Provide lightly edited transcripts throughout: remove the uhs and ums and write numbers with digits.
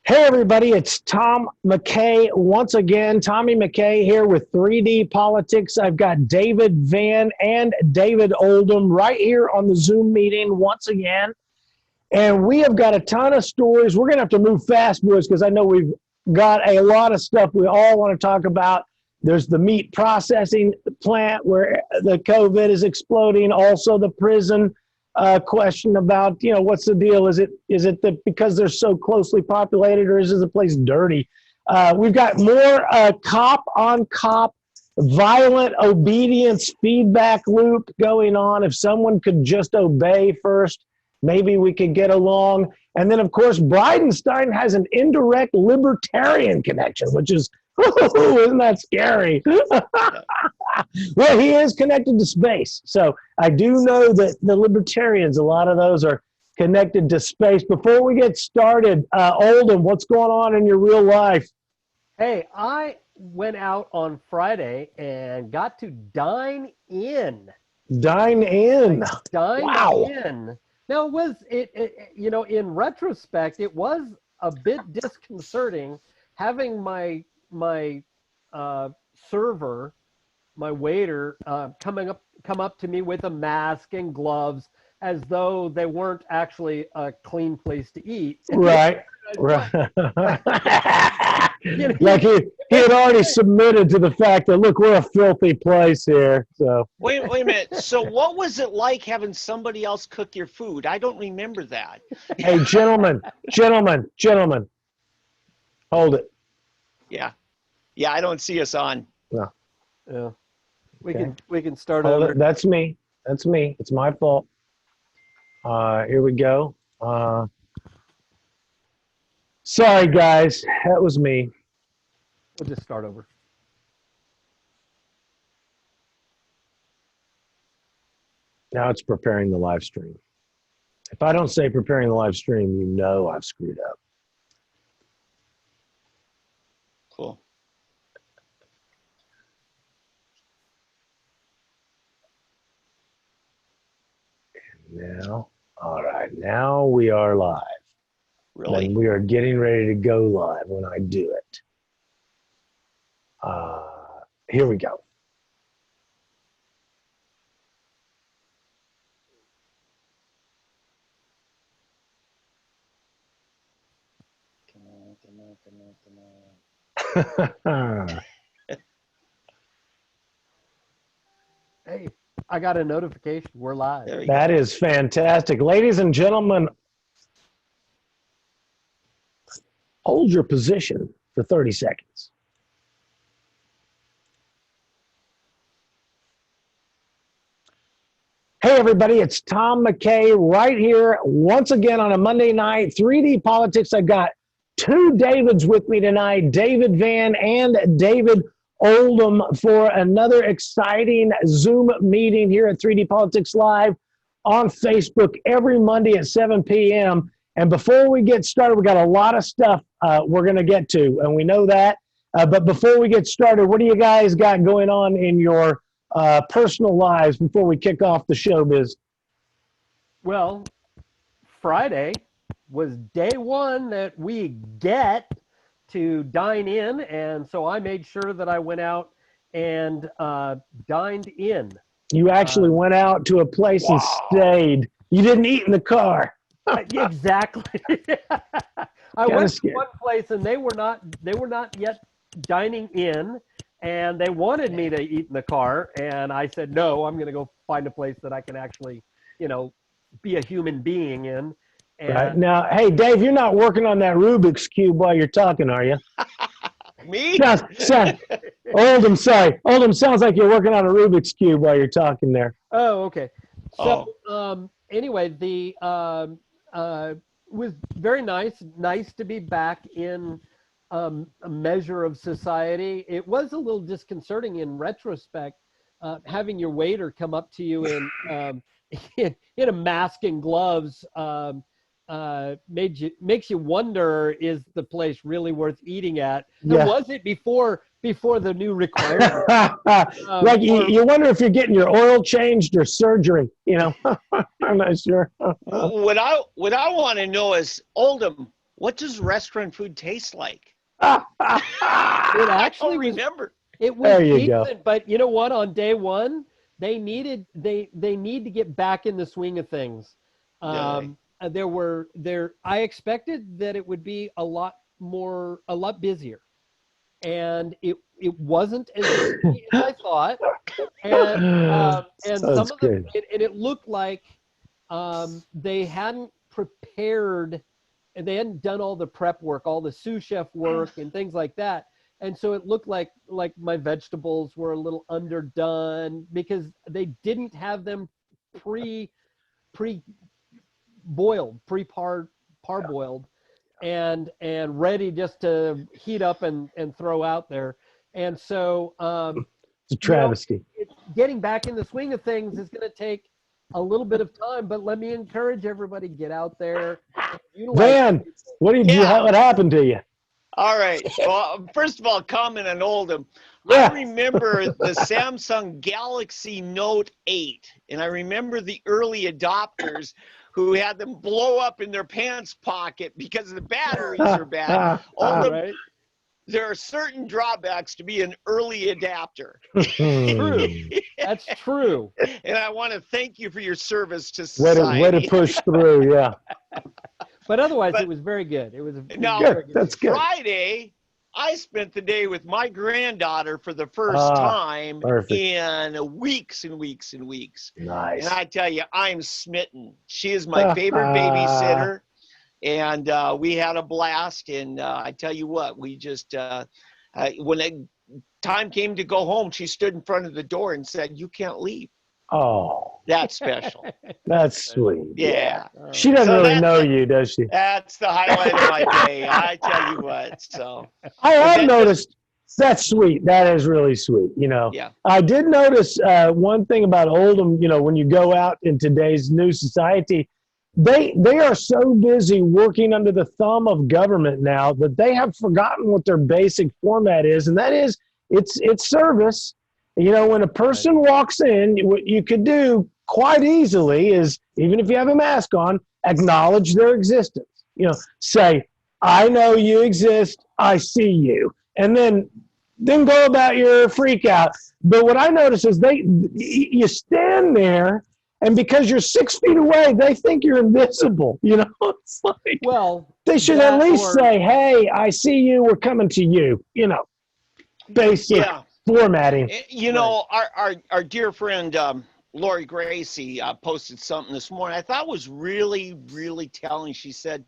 Hey everybody, it's Tom McCay once again. Tommy McCay here with 3D Politics. I've got David Van and David Oldham right here on the Zoom meeting once again. And we have got a ton of stories. We're going to have to move fast, boys, because I know we've got a lot of stuff we all want to talk about. There's the meat processing plant where the COVID is exploding. Also the prison question about, what's the deal? Is it that because they're so closely populated, or is the place dirty? We've got more cop on cop violent obedience feedback loop going on. If someone could just obey first, maybe we could get along. And then, of course, Bridenstine has an indirect libertarian connection, which is, isn't that scary? Well, he is connected to space. So I do know that the libertarians, a lot of those are connected to space. Before we get started, Oldham, what's going on in your real life? Hey, I went out on Friday and got to dine in. Dine in. Wow. In. Now, was it, in retrospect, it was a bit disconcerting having my server, my waiter, come up to me with a mask and gloves as though they weren't actually a clean place to eat. Right. Like he had already submitted to the fact that, look, we're a filthy place here. So wait a minute. So what was it like having somebody else cook your food? I don't remember that. Hey, gentlemen, hold it. Yeah, I don't see us on. No. Yeah. Okay. We can start Hold over. it. That's me. It's my fault. Here we go. Sorry, guys. That was me. We'll just start over. Now it's preparing the live stream. If I don't say preparing the live stream, you know I've screwed up. Cool. Now, all right, now we are live. Really? And we are getting ready to go live when I do it. Here we go. Come on. Hey, I got a notification. We're live. That is fantastic. Ladies and gentlemen, hold your position for 30 seconds. Hey, everybody, it's Tom McCay right here once again on a Monday night, 3D Politics. I've got two Davids with me tonight, David Van and David Oldham, for another exciting Zoom meeting here at 3D Politics Live on Facebook every Monday at 7 p.m. And before we get started, we got a lot of stuff we're going to get to, and we know that. But before we get started, what do you guys got going on in your personal lives before we kick off the showbiz? Well, Friday was day one that we get to dine in, and so I made sure that I went out and dined in. You actually went out to a place and stayed. You didn't eat in the car. Exactly. I went to one place and they were not yet dining in, and they wanted me to eat in the car, and I said no, I'm going to go find a place that I can actually, be a human being in. And right. Now, hey, Dave, you're not working on that Rubik's Cube while you're talking, are you? Me? Oldham, sorry. Oldham, sounds like you're working on a Rubik's Cube while you're talking there. Oh, okay. So, anyway, the was very nice to be back in a measure of society. It was a little disconcerting in retrospect, having your waiter come up to you in in a mask and gloves. Makes you wonder, is the place really worth eating at? Yeah. And was it before the new requirement? Like you wonder if you're getting your oil changed or surgery, I'm not sure. What I want to know is, Oldham, what does restaurant food taste like? It I actually don't was, remember. it was There you go. decent, but you know what? On day one, they need to get back in the swing of things. I expected that it would be a lot busier, and it wasn't as busy as I thought. And Sounds some of good. it looked like they hadn't prepared, and they hadn't done all the prep work, all the sous chef work and things like that. And so it looked like my vegetables were a little underdone because they didn't have them parboiled and ready just to heat up and throw out there. And so It's a travesty. getting back in the swing of things is going to take a little bit of time, but let me encourage everybody, get out there. Van, what happened to you? All right. Well, first of all, comment on Oldham. Yeah. I remember the Samsung Galaxy Note 8, and I remember the early adopters who had them blow up in their pants pocket because the batteries are bad. Oldham, Right? there are certain drawbacks to be an early adapter. True. That's true. And I want to thank you for your service to society. Way to push through, yeah. But otherwise, it was very good. It was Now, Good. That's good. Friday, I spent the day with my granddaughter for the first time perfect. in weeks and weeks and weeks. Nice. And I tell you, I'm smitten. She is my favorite babysitter. And we had a blast. And I tell you what, we just, when the time came to go home, she stood in front of the door and said, "You can't leave." Oh, That's special. that's sweet. Yeah. She doesn't really know you, does she? That's the highlight of my day. I tell you what. So I have noticed. That's sweet. That is really sweet. You know, yeah. I did notice one thing about Oldham. You know, when you go out in today's new society, they are so busy working under the thumb of government now that they have forgotten what their basic format is, and that is it's service. You know, when a person walks in, what you could do quite easily is, even if you have a mask on, acknowledge their existence. You know, say, "I know you exist. I see you," and then go about your freak out. But what I notice is you stand there, and because you're 6 feet away, they think you're invisible. You know, it's like, well, they should at least say, "Hey, I see you. We're coming to you." You know, basic formatting. You know, our dear friend Lori Gracie posted something this morning I thought was really, really telling. She said,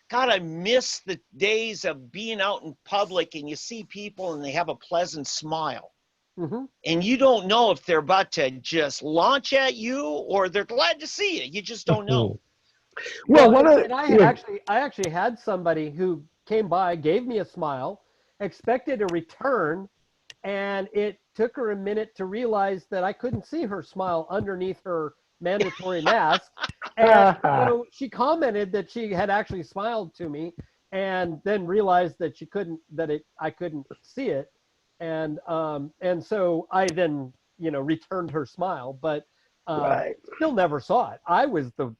"God, I miss the days of being out in public and you see people and they have a pleasant smile. Mm-hmm. And you don't know if they're about to just launch at you or they're glad to see you. You just don't know." Well, I actually had somebody who came by, gave me a smile, expected a return, and it took her a minute to realize that I couldn't see her smile underneath her mandatory mask. And she commented that she had actually smiled to me, and then realized that I couldn't see it, and so I then returned her smile, but still never saw it. I was the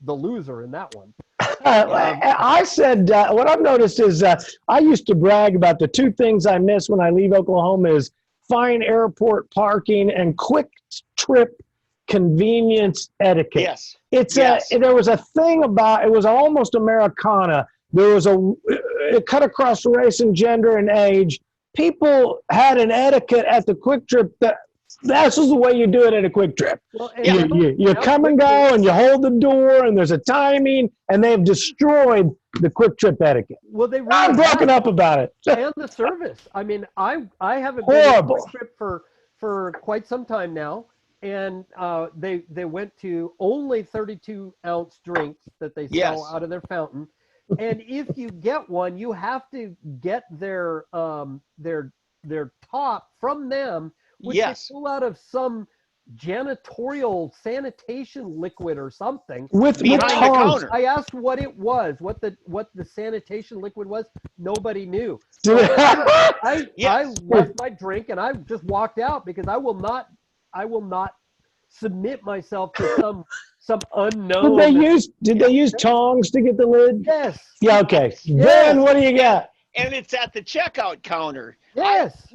loser in that one. I said, what I've noticed is I used to brag about the two things I miss when I leave Oklahoma is fine airport parking and quick trip convenience etiquette. Yes. There was a thing about, it was almost Americana. There was it cut across race and gender and age. People had an etiquette at the quick trip that's just the way you do it at a quick trip. Well, you come and go, and you hold the door, and there's a timing, and they've destroyed the quick trip etiquette. Well, they really I'm broken up about it. And the service. I mean, I haven't been on a quick trip for quite some time now, and they went to only 32-ounce drinks that they sell out of their fountain. And if you get one, you have to get their top from them, which they pull out of some janitorial sanitation liquid or something. With the counter. I asked what it was, what the sanitation liquid was. Nobody knew. So I left my drink and I just walked out because I will not submit myself to some some unknown. Did they use tongs to get the lid? Yes. Yeah, okay. Yes. Then what do you got? And it's at the checkout counter. Yes.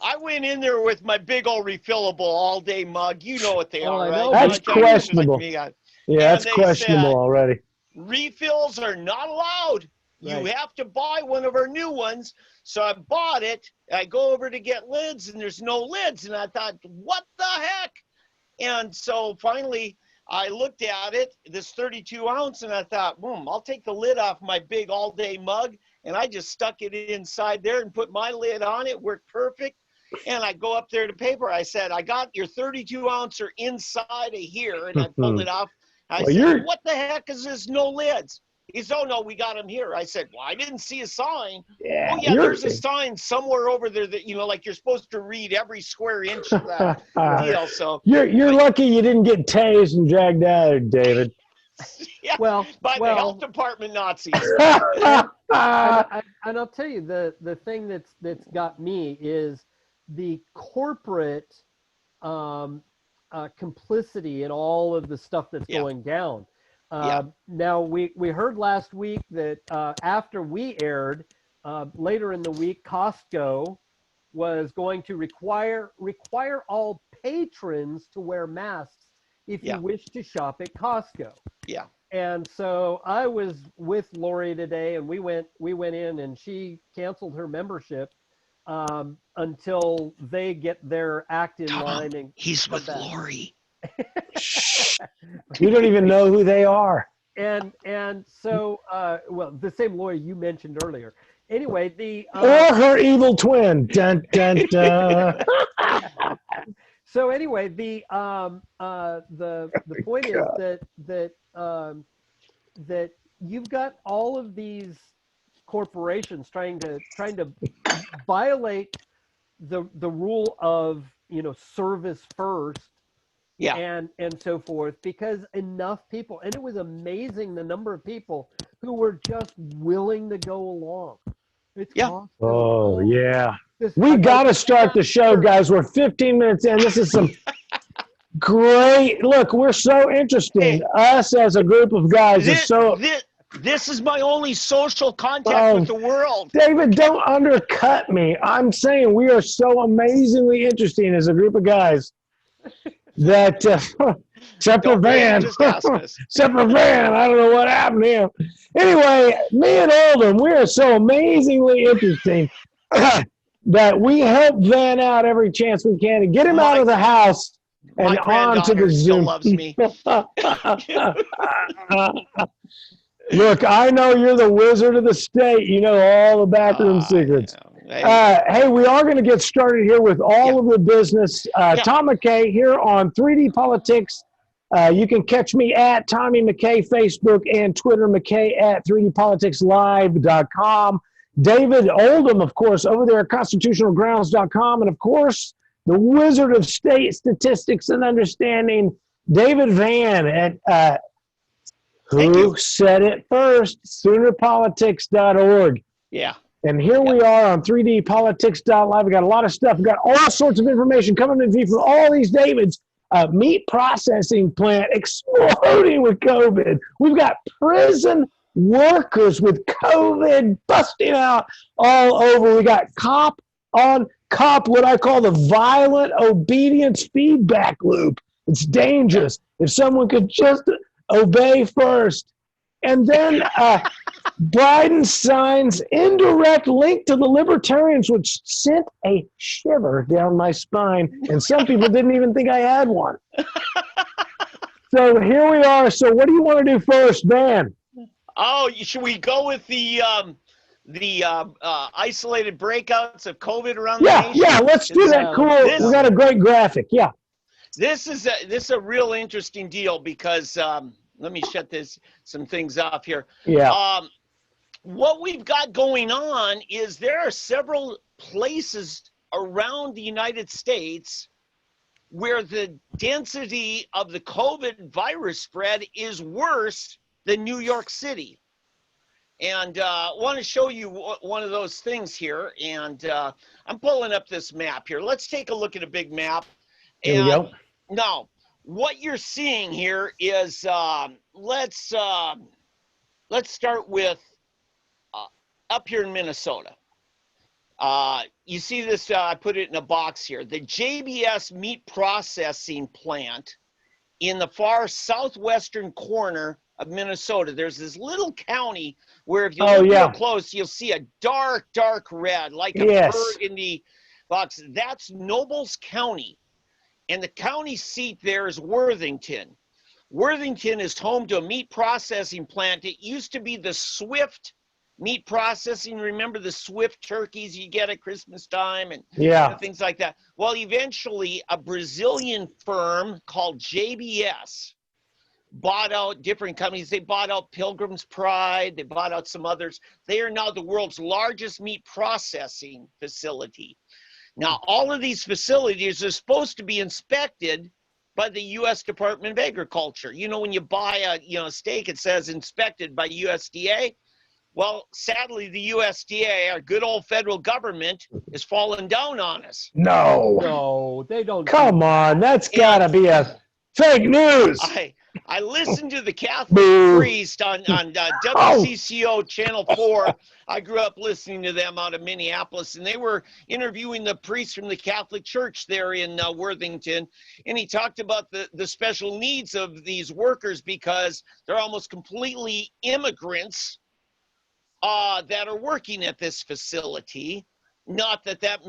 I went in there with my big old refillable all-day mug. You know what they are, I right? know. That's John, questionable. yeah, that's they questionable said, already. refills are not allowed. Right. You have to buy one of our new ones. So I bought it. I go over to get lids, and there's no lids. And I thought, what the heck? And so finally, I looked at it, this 32 ounce, and I thought, I'll take the lid off my big all-day mug. And I just stuck it inside there and put my lid on it. Worked perfect. And I go up there to paper. I said, I got your 32 ouncer inside of here. And I pulled it off. I said, what the heck is this? No lids. He said, oh, no, we got them here. I said, well, I didn't see a sign. Yeah, oh, yeah, there's a sign somewhere over there that, like you're supposed to read every square inch of that deal. So you're lucky you didn't get tased and dragged out, David. Yeah, by the health department Nazis. And I'll tell you, the thing that's got me is the corporate complicity in all of the stuff that's going down. Now, we heard last week that after we aired, later in the week, Costco was going to require all patrons to wear masks if you wish to shop at Costco. Yeah. And so I was with Lori today, and we went in, and she canceled her membership until they get their act in line. And he's with Lori. You don't even know who they are. And so the same Lori you mentioned earlier. Anyway, or her evil twin. Dun, dun, dun. So anyway, the point is that you've got all of these corporations trying to violate the rule of service first, and so forth, because enough people, and it was amazing the number of people who were just willing to go along. It's awesome. Oh yeah. We got to start the show, guys. We're 15 minutes in. This is some great. Look, we're so interesting. Us as a group of guys is so. This is my only social contact with the world. David, don't undercut me. I'm saying we are so amazingly interesting as a group of guys that, except for Van, I don't know what happened to him. Anyway, me and Oldham, we are so amazingly interesting that we help Van out every chance we can and get him out of the house and on to the Zoom. Still loves me. Look, I know you're the wizard of the state. You know all the backroom secrets. Hey, we are going to get started here with all of the business. Tom McCay here on 3D Politics. You can catch me at Tommy McCay, Facebook and Twitter, McCay at 3dpoliticslive.com. David Oldham, of course, over there at constitutionalgrounds.com. And, of course, the wizard of state statistics and understanding, David Van at Who Said It First, Soonerpolitics.org. Yeah. And here we are on 3dpolitics.live. We got a lot of stuff. We got all sorts of information coming in from all these Davids. Meat processing plant exploding with COVID. We've got prison workers with COVID busting out all over. We got cop on cop, what I call the violent obedience feedback loop. It's dangerous. If someone could just obey first. And then Biden signs indirect link to the libertarians, which sent a shiver down my spine. And some people didn't even think I had one. So here we are. So what do you want to do first, Van? Oh, should we go with the isolated breakouts of COVID around the nation? Yeah, let's do that. Cool. We got a great graphic. Yeah. This is a real interesting deal because let me shut some things off here. Yeah. What we've got going on is there are several places around the United States where the density of the COVID virus spread is worse than New York City. And I want to show you one of those things here. And I'm pulling up this map here. Let's take a look at a big map. Here we go. Now, what you're seeing here is, let's start with up here in Minnesota. You see this, I put it in a box here. The JBS meat processing plant in the far southwestern corner of Minnesota. There's this little county where if you look real close, you'll see a dark, dark red, like a burgundy box. That's Nobles County. And the county seat there is Worthington. Worthington is home to a meat processing plant. It used to be the Swift meat processing. Remember the Swift turkeys you get at Christmas time and things like that? Well, eventually a Brazilian firm called JBS bought out different companies. They bought out Pilgrim's Pride. They bought out some others. They are now the world's largest meat processing facility. Now, all of these facilities are supposed to be inspected by the U.S. Department of Agriculture. You know, when you buy a steak, it says inspected by USDA. Well, sadly, the USDA, our good old federal government, is falling down on us. No, they don't. Come on, that's got to be a fake news. I listened to the Catholic priest on WCCO Channel 4. I grew up listening to them out of Minneapolis, and they were interviewing the priest from the Catholic Church there in Worthington, and he talked about the special needs of these workers because they're almost completely immigrants that are working at this facility. Not that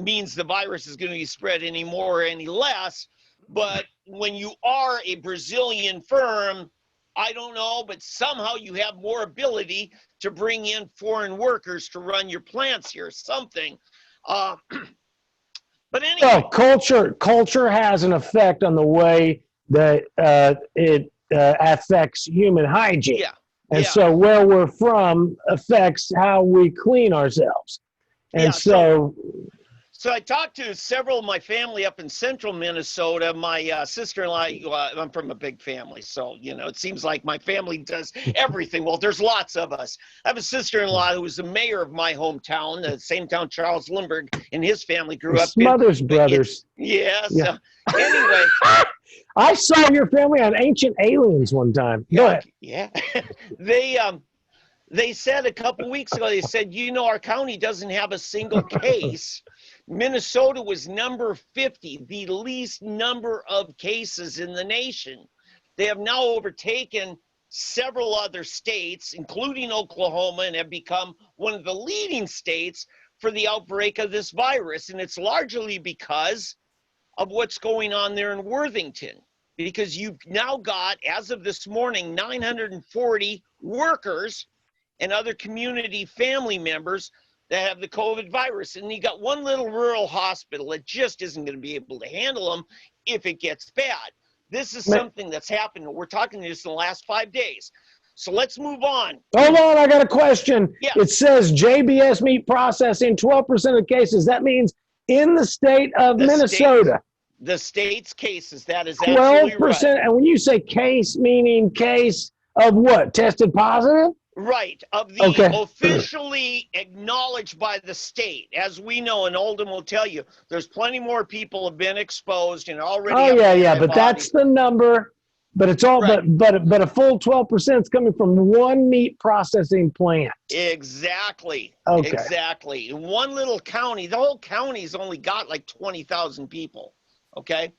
means the virus is going to be spread any more or any less, but when you are a Brazilian firm, I don't know, but somehow you have more ability to bring in foreign workers to run your plants here, something. But anyway. Well, culture has an effect on the way that it affects human hygiene. Yeah. And so where we're from affects how we clean ourselves. And So I talked to several of my family up in central Minnesota. My sister-in-law, I'm from a big family, so, it seems like my family does everything. Well, there's lots of us. I have a sister-in-law who was the mayor of my hometown, the same town Charles Lindbergh and his family grew up in. Smothers Brothers. Yes. Yeah. Anyway. I saw your family on Ancient Aliens one time. Go ahead. Yeah. They said a couple weeks ago, they said, our county doesn't have a single case. Minnesota was number 50, the least number of cases in the nation. They have now overtaken several other states, including Oklahoma, and have become one of the leading states for the outbreak of this virus. And it's largely because of what's going on there in Worthington, because you've now got, as of this morning, 940 workers and other community family members that have the COVID virus. And you got one little rural hospital that just isn't going to be able to handle them if it gets bad. This is something that's happened. We're talking just in the last 5 days. So let's move on. Hold on, I got a question. Yeah. It says JBS meat processing, 12% of cases. That means in the state of Minnesota. The state's cases, that is absolutely 12%. right. And when you say case, meaning case of what? Tested positive? Right, of the officially acknowledged by the state. As we know, and Oldham will tell you, there's plenty more people have been exposed and already. But that's the number. But it's all but a full 12% is coming from one meat processing plant. Exactly. Okay. Exactly. In one little county, the whole county's only got like 20,000 people. Okay.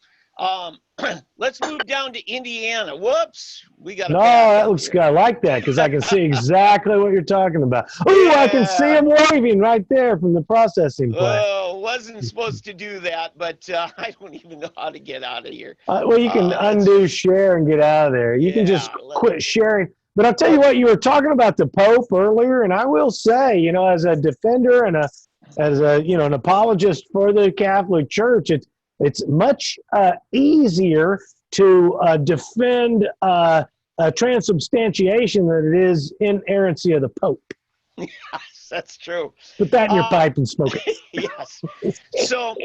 Let's move down to Indiana. Whoops. We got that looks good. I like that because I can see exactly what you're talking about. Oh, I can see him waving right there from the processing plant. Oh, wasn't supposed to do that, but I don't even know how to get out of here. Well, you can undo share and get out of there. You can just quit sharing. But I'll tell you what, you were talking about the Pope earlier, and I will say, as a defender and as an apologist for the Catholic Church, it's much easier to defend transubstantiation than it is inerrancy of the Pope. Yes, that's true. Put that in your pipe and smoke it. Yes. So,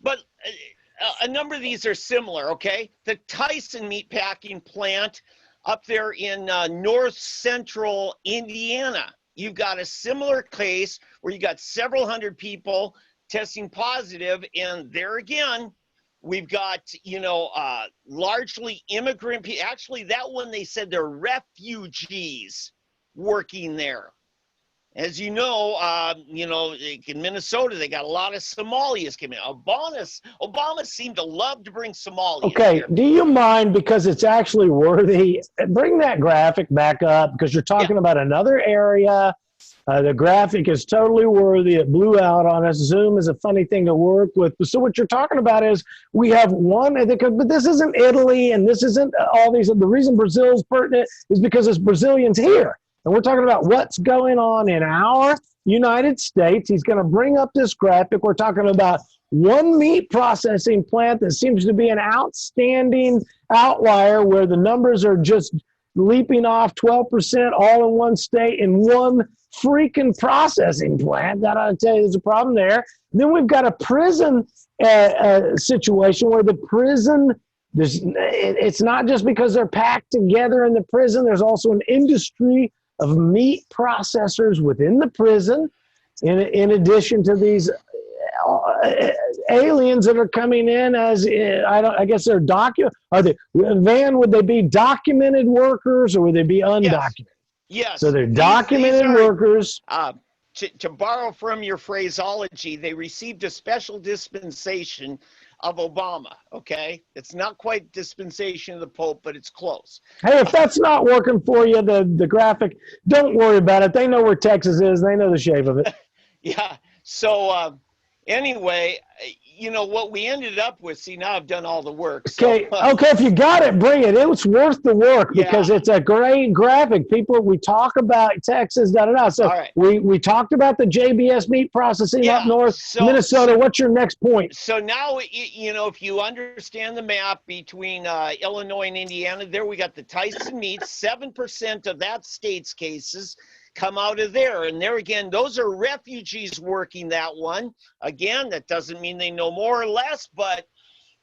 but a number of these are similar, okay? The Tyson meatpacking plant up there in north central Indiana, you've got a similar case where you got several hundred people testing positive, and there again, We've got, largely immigrant people. Actually, that one, they said they're refugees working there. As you know, in Minnesota, they got a lot of Somalis coming. Obama seemed to love to bring Somalis. Okay, here. do you mind, because it's actually worthy, bring that graphic back up, because you're talking about another area. The graphic is totally worthy. It blew out on us. Zoom is a funny thing to work with. So what you're talking about is we have one, but this isn't Italy and this isn't all these. The reason Brazil's pertinent is because it's Brazilians here. And we're talking about what's going on in our United States. He's going to bring up this graphic. We're talking about one meat processing plant that seems to be an outstanding outlier where the numbers are just leaping off 12% all in one state in one freaking processing plant. That ought to tell you there's a problem there. Then we've got a prison situation where the prison, it's not just because they're packed together in the prison. There's also an industry of meat processors within the prison, in addition to these aliens that are coming in as I guess they're would they be documented workers or would they be undocumented? Yes. So they're documented workers. To borrow from your phraseology, they received a special dispensation of Obama, okay? It's not quite dispensation of the Pope, but it's close. Hey, if that's not working for you, the graphic, don't worry about it. They know where Texas is. They know the shape of it. Yeah. So anyway, what we ended up with, see, now I've done all the work. So, okay, if you got it, bring it. It's worth the work because it's a great graphic. People, we talk about Texas, da-da-da. So we talked about the JBS meat processing up north, Minnesota. What's your next point? So now, if you understand the map between Illinois and Indiana, there we got the Tyson meats, 7% of that state's cases come out of there. And there again, those are refugees working that one. Again, that doesn't mean they know more or less, but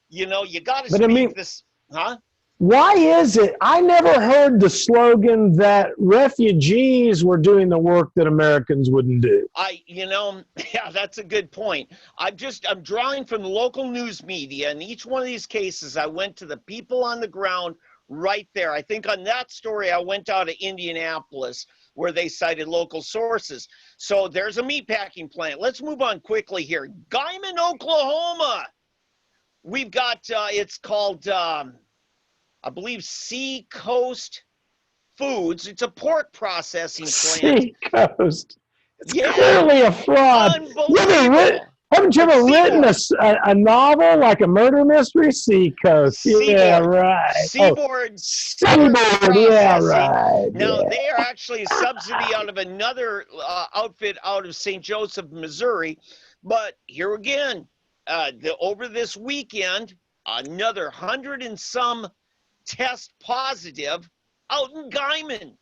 you got to speak this, huh? Why is it? I never heard the slogan that refugees were doing the work that Americans wouldn't do. Yeah, that's a good point. I'm drawing from the local news media, and each one of these cases, I went to the people on the ground right there. I think on that story, I went out to Indianapolis, where they cited local sources. So there's a meatpacking plant. Let's move on quickly here. Guyman, Oklahoma. We've got, it's called, I believe, Sea Coast Foods. It's a pork processing plant. Sea Coast. It's clearly a fraud. Unbelievable. Haven't you ever written a novel like a murder mystery? Sea Coast. Yeah, right. Seaboard. Seaboard. Yeah, right. Now, they are actually a subsidy out of another outfit out of St. Joseph, Missouri. But here again, over this weekend, another 100 and some test positive out in Guyman.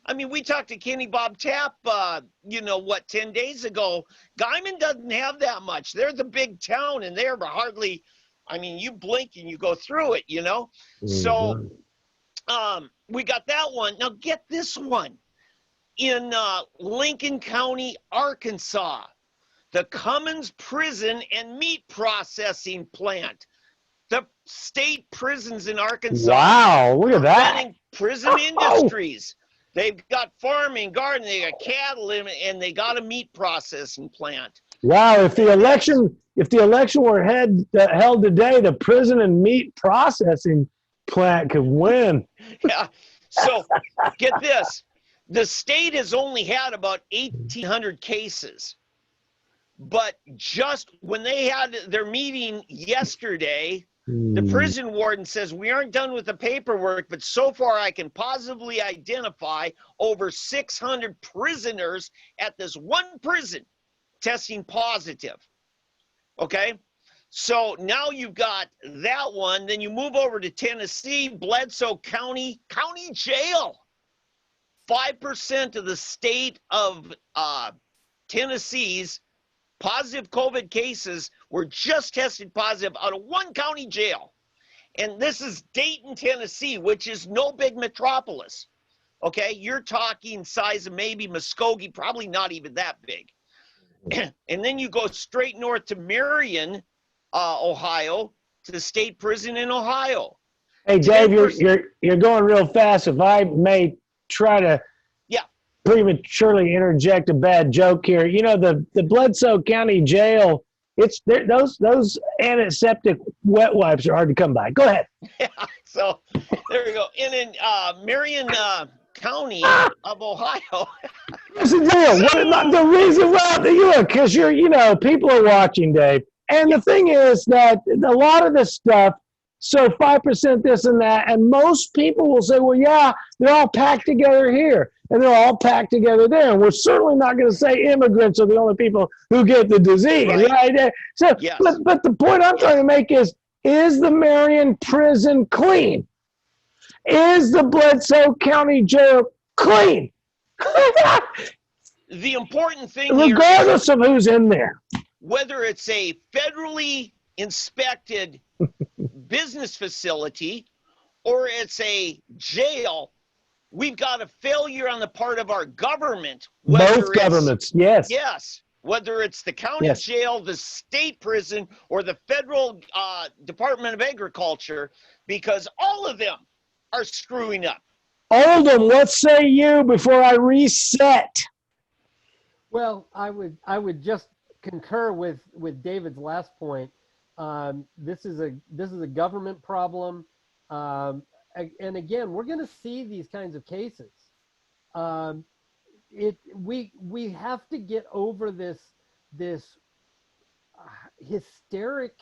I mean, we talked to Kenny Bob Tapp, 10 days ago. Guyman doesn't have that much. They're the big town, and they're hardly, you blink and you go through it, Mm-hmm. So we got that one. Now get this one. In Lincoln County, Arkansas, the Cummins Prison and Meat Processing Plant. The state prisons in Arkansas. Wow, look at that. Prison industries. They've got farming, gardening, they got cattle, and they got a meat processing plant. Wow! If the election were held today, the prison and meat processing plant could win. Yeah. So get this: the state has only had about 1,800 cases, but just when they had their meeting yesterday. The prison warden says, we aren't done with the paperwork, but so far I can positively identify over 600 prisoners at this one prison testing positive. Okay? So now you've got that one. Then you move over to Tennessee, Bledsoe County Jail. 5% of the state of Tennessee's positive COVID cases were just tested positive out of one county jail. And this is Dayton, Tennessee, which is no big metropolis. Okay, you're talking size of maybe Muskogee, probably not even that big. And then you go straight north to Marion, Ohio, to state prison in Ohio. Hey, Dave, 10%. you're going real fast. If I may try to prematurely interject a bad joke here. You know, the Bledsoe County Jail, those antiseptic wet wipes are hard to come by. Go ahead. Yeah, so there you go. And in Marion County of Ohio. Here's the deal. The reason why, because people are watching, Dave. And the thing is that a lot of this stuff, so 5% this and that, and most people will say, well, yeah, they're all packed together here, and they're all packed together there. And we're certainly not going to say immigrants are the only people who get the disease, right? So, yes. but the point I'm trying to make is the Marion prison clean? Is the Bledsoe County Jail clean? The important thing regardless of who's in there. Whether it's a federally inspected business facility or it's a jail, we've got a failure on the part of our government. Both governments, yes. Yes. Whether it's the county jail, the state prison, or the federal Department of Agriculture, because all of them are screwing up. Oldham, what say you before I reset? Well, I would just concur with David's last point. This is a government problem, and again, we're going to see these kinds of cases. We have to get over this hysteric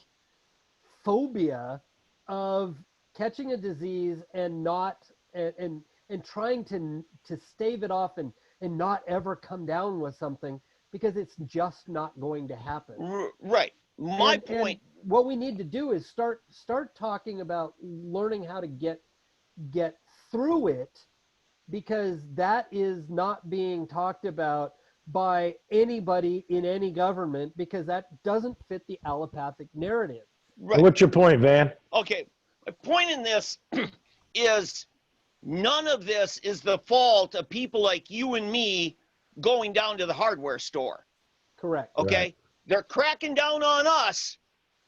phobia of catching a disease and trying to stave it off and not ever come down with something, because it's just not going to happen. Right. My point. And what we need to do is start talking about learning how to get through it, because that is not being talked about by anybody in any government, because that doesn't fit the allopathic narrative. Right. What's your point, Van? Okay. My point in this is none of this is the fault of people like you and me going down to the hardware store. Correct. Okay. Right. They're cracking down on us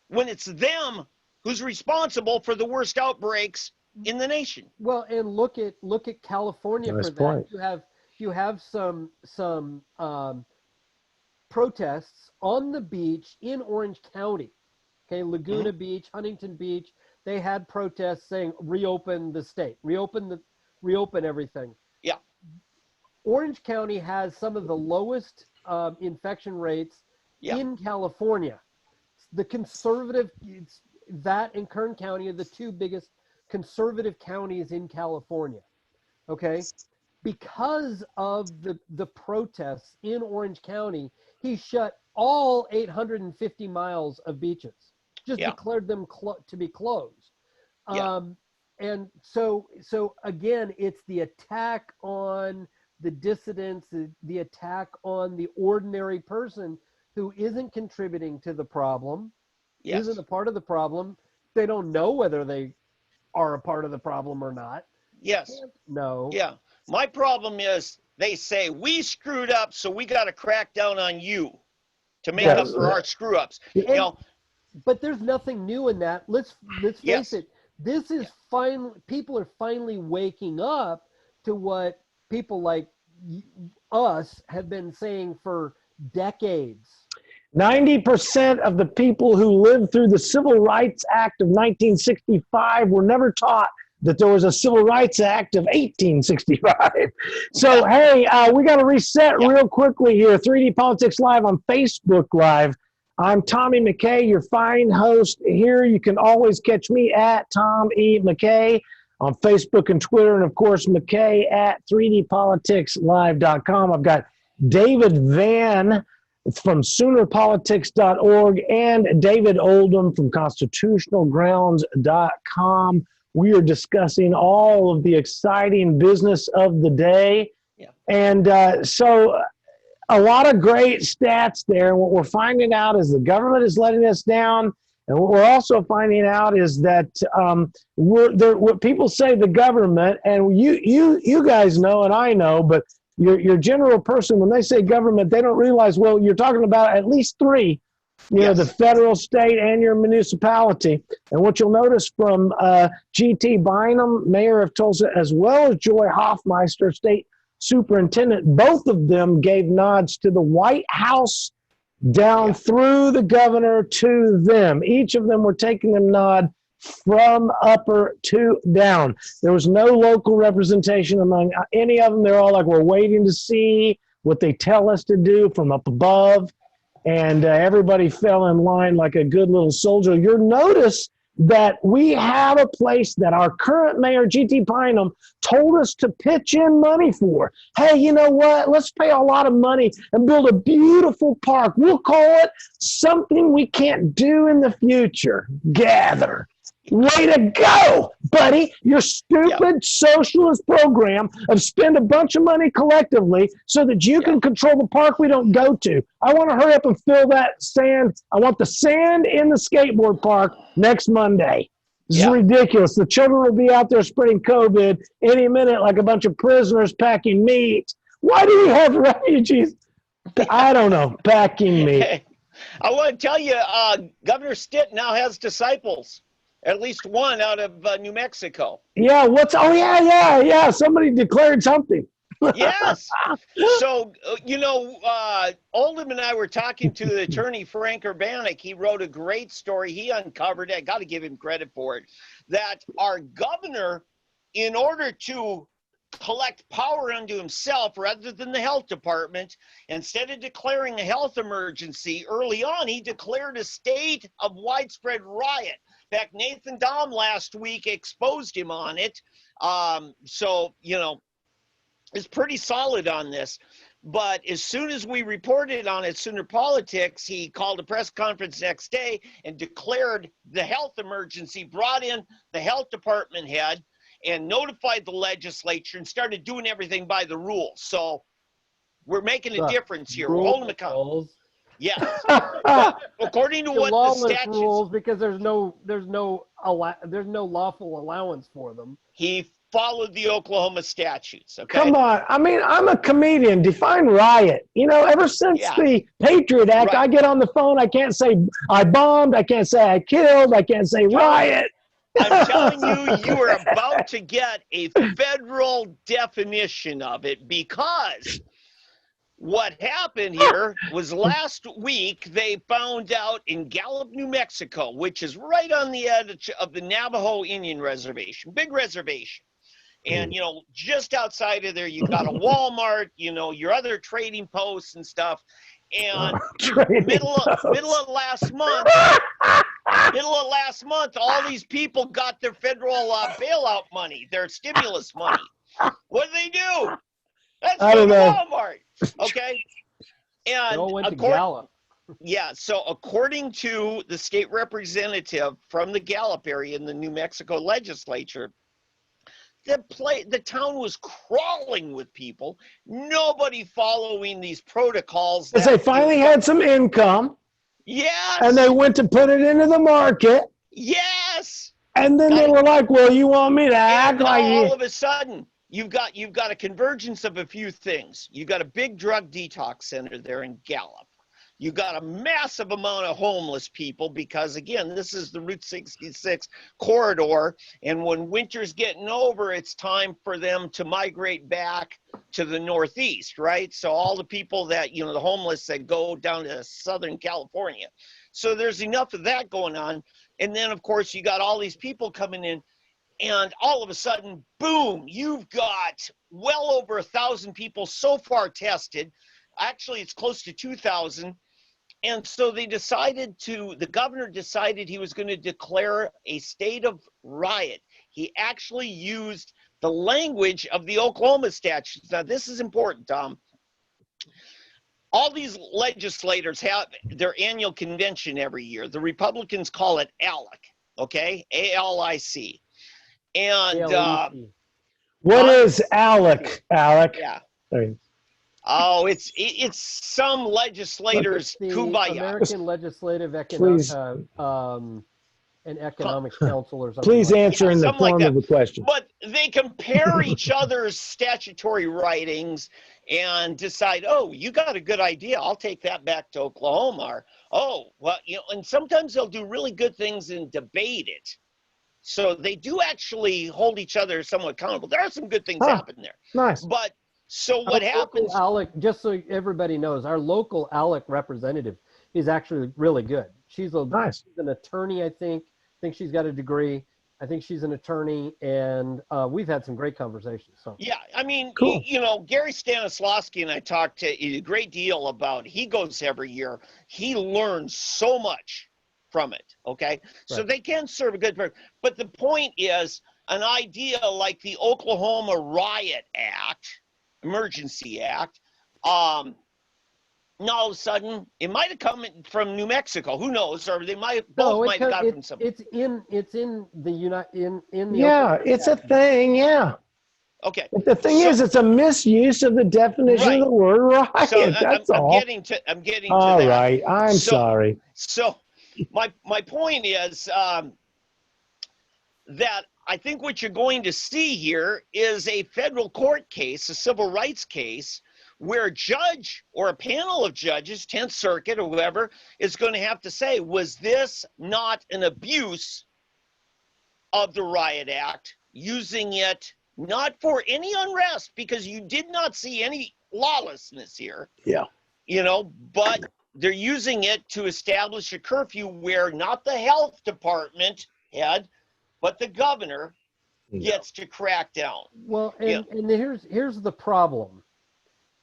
when it's them who's responsible for the worst outbreaks in the nation. Well, and look at California nice for that. Point. You have some protests on the beach in Orange County. Okay, Laguna Beach, Huntington Beach. They had protests saying reopen the state, reopen everything. Yeah. Orange County has some of the lowest infection rates in California. The conservative, that and Kern County are the two biggest conservative counties in California. Okay, because of the protests in Orange County, he shut all 850 miles of beaches, just declared them to be closed. And so again, it's the attack on the dissidents, the attack on the ordinary person who isn't contributing to the problem, isn't a part of the problem. They don't know whether they are a part of the problem or not. Yes. No. Yeah. My problem is they say we screwed up, so we got to crack down on you to make up for our screw ups. But there's nothing new in that. Let's face it. This is people are finally waking up to what people like us have been saying for decades. 90% of the people who lived through the Civil Rights Act of 1965 were never taught that there was a Civil Rights Act of 1865. So, hey, we got to reset real quickly here. 3D Politics Live on Facebook Live. I'm Tommy McCay, your fine host here. You can always catch me at Tom E. McCay on Facebook and Twitter, and, of course, McCay at 3dpoliticslive.com. I've got David Van from Soonerpolitics.org and David Oldham from ConstitutionalGrounds.com. We are discussing all of the exciting business of the day. Yeah. And so a lot of great stats there. And what we're finding out is the government is letting us down. And what we're also finding out is that what people say the government, and you guys know and I know, but your general person, when they say government, they don't realize, well, you're talking about at least three you know, the federal, state, and your municipality. And what you'll notice from G.T. Bynum, mayor of Tulsa, as well as Joy Hoffmeister, state superintendent, both of them gave nods to the White House down through the governor to them. Each of them were taking them nod from upper to down. There was no local representation among any of them. They're all like, we're waiting to see what they tell us to do from up above. And everybody fell in line like a good little soldier. You'll notice that we have a place that our current mayor, G.T. Bynum, told us to pitch in money for. Hey, you know what? Let's pay a lot of money and build a beautiful park. We'll call it something we can't do in the future. Gather. Way to go, buddy. Your stupid socialist program of spend a bunch of money collectively so that you can control the park we don't go to. I want to hurry up and fill that sand. I want the sand in the skateboard park next Monday. This is ridiculous. The children will be out there spreading COVID any minute like a bunch of prisoners packing meat. Why do we have refugees? I don't know, packing meat. I want to tell you, Governor Stitt now has disciples. At least one out of New Mexico. Yeah, yeah. Somebody declared something. Yes. So, you know, Oldham and I were talking to the attorney, Frank Urbanik. He wrote a great story. He uncovered it. I got to give him credit for it. That our governor, in order to collect power unto himself rather than the health department, instead of declaring a health emergency early on, he declared a state of widespread riot. In fact, Nathan Dahm last week exposed him on it. So, you know, it's pretty solid on this. But as soon as we reported on it, Sooner Politics, he called a press conference next day and declared the health emergency, brought in the health department head and notified the legislature and started doing everything by the rules. So we're making a difference here. We're holding accountable. Yes. According to what the statutes, rules, because there's no lawful allowance for them. He followed the Oklahoma statutes. Okay. Come on. I mean, I'm a comedian. Define riot. You know, ever since the Patriot Act, I get on the phone. I can't say I bombed. I can't say I killed. I can't say riot. I'm telling you, you are about to get a federal definition of it, because what happened here was last week they found out in Gallup, New Mexico, which is right on the edge of the Navajo Indian Reservation, big reservation. And, you know, just outside of there, you've got a Walmart, you know, your other trading posts and stuff. And middle of last month, all these people got their federal bailout money, their stimulus money. What do? That's Walmart. Okay. And went to Gallup. Yeah. So according to the state representative from the Gallup area in the New Mexico legislature, the town was crawling with people, nobody following these protocols. Because they finally had some income. Yes. And they went to put it into the market. Yes. And then they were like, well, you want me to act like you. All of a sudden, you've got a convergence of a few things. You've got a big drug detox center there in Gallup. You've got a massive amount of homeless people because, again, this is the Route 66 corridor. And when winter's getting over, it's time for them to migrate back to the Northeast, right? So all the people that, you know, the homeless that go down to Southern California. So there's enough of that going on. And then, of course, you got all these people coming in. And all of a sudden, boom, you've got well over 1,000 people so far tested. Actually, it's close to 2,000. And so the governor decided he was going to declare a state of riot. He actually used the language of the Oklahoma statutes. Now, this is important, Tom. All these legislators have their annual convention every year. The Republicans call it ALEC, okay? A-L-I-C. And what is ALEC, Alec? Yeah. Oh, it's some legislators kumbaya. American Legislative and Economic Council or something. Please answer in the form of a question. But they compare each other's statutory writings and decide, oh, you got a good idea, I'll take that back to Oklahoma, or, oh, well, and sometimes they'll do really good things and debate it. So they do actually hold each other somewhat accountable. There are some good things happen there. Nice. But so what happens? ALEC, just so everybody knows, our local ALEC representative is actually really good. She's nice. She's an attorney, I think. She's got a degree. I think she's an attorney, and we've had some great conversations. So yeah, I mean, cool. Gary Stanislawski and I talked to a great deal about. He goes every year. He learns so much from it. Okay, right. So they can serve a good purpose. But the point is, an idea like the Oklahoma Riot Act, Emergency Act, now all of a sudden it might have come from New Mexico. Who knows? Or they might have got from some. It's in the yeah, it's a thing. Yeah. Okay. But the thing is, it's a misuse of the definition of the word riot. So That's all. I'm getting to all that. Right. I'm sorry. So my point is that I think what you're going to see here is a federal court case, a civil rights case, where a judge or a panel of judges, 10th Circuit or whoever, is going to have to say, was this not an abuse of the Riot Act, using it not for any unrest, because you did not see any lawlessness here. Yeah. But they're using it to establish a curfew where not the health department head, but the governor gets to crack down. Well, and here's the problem,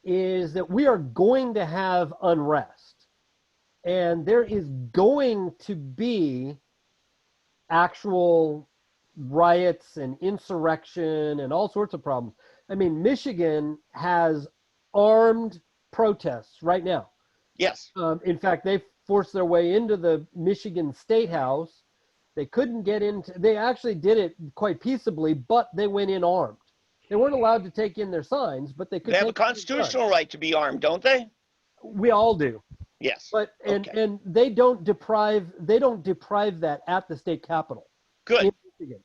is that we are going to have unrest, and there is going to be actual riots and insurrection and all sorts of problems. I mean, Michigan has armed protests right now. Yes. In fact, they forced their way into the Michigan State House. They couldn't get into. They actually did it quite peaceably, but they went in armed. They weren't allowed to take in their signs, but they could. They have a constitutional right to be armed, don't they? We all do. Yes. But and they don't deprive that at the state capitol. Good. In Michigan,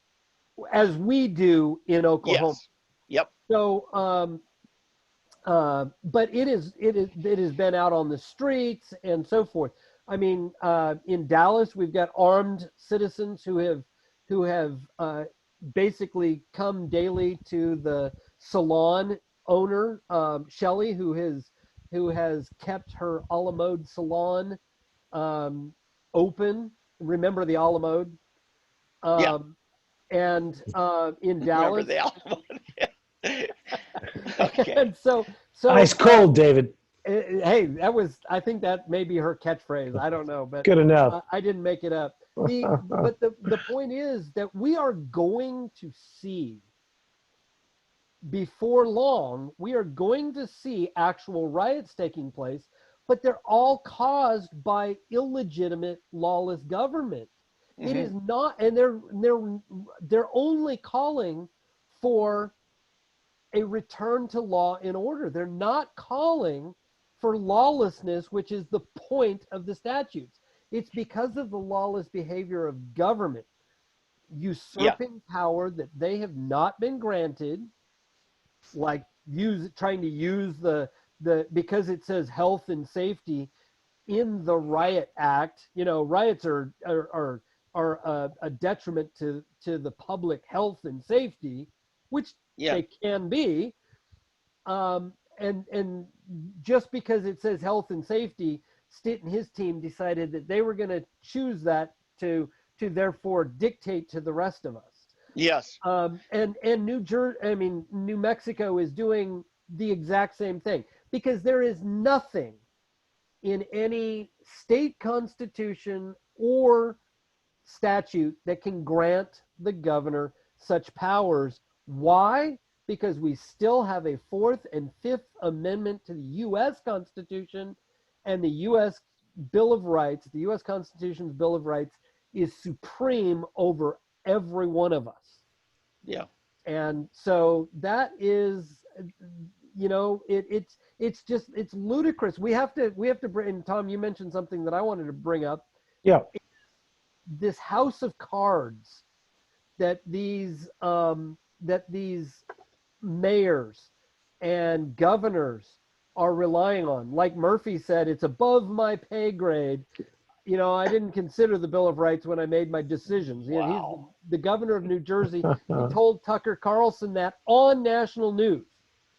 as we do in Oklahoma. Yes. Yep. So, but it has been out on the streets and so forth. I mean, in Dallas, we've got armed citizens who have basically come daily to the salon owner, Shelley, who has kept her a la mode salon open. Remember the a la mode? Yeah. And in Dallas. Remember the a la mode? Okay. And so ice cold, David. Hey, I think that may be her catchphrase. I don't know, but good enough. I didn't make it up. But the point is that we are going to see, before long, we are going to see actual riots taking place, but they're all caused by illegitimate, lawless government. Mm-hmm. It is not, and they're only calling for a return to law and order. They're not calling for lawlessness, which is the point of the statutes. It's because of the lawless behavior of government usurping power that they have not been granted, like trying to use the because it says health and safety in the Riot Act. Riots are a detriment to the public health and safety, which they can be. And just because it says health and safety, Stitt and his team decided that they were going to choose that to therefore dictate to the rest of us. Yes. And New Mexico is doing the exact same thing, because there is nothing in any state constitution or statute that can grant the governor such powers. Why? Because we still have a 4th and 5th Amendment to the U.S. Constitution, and the U.S. Bill of Rights, the U.S. Constitution's Bill of Rights, is supreme over every one of us. Yeah. And so that is, it's ludicrous. We have to bring, and Tom, you mentioned something that I wanted to bring up. Yeah. This house of cards that these mayors and governors are relying on. Like Murphy said, it's above my pay grade. You know, I didn't consider the Bill of Rights when I made my decisions. You know, Wow. he's the governor of New Jersey. He told Tucker Carlson that on national news,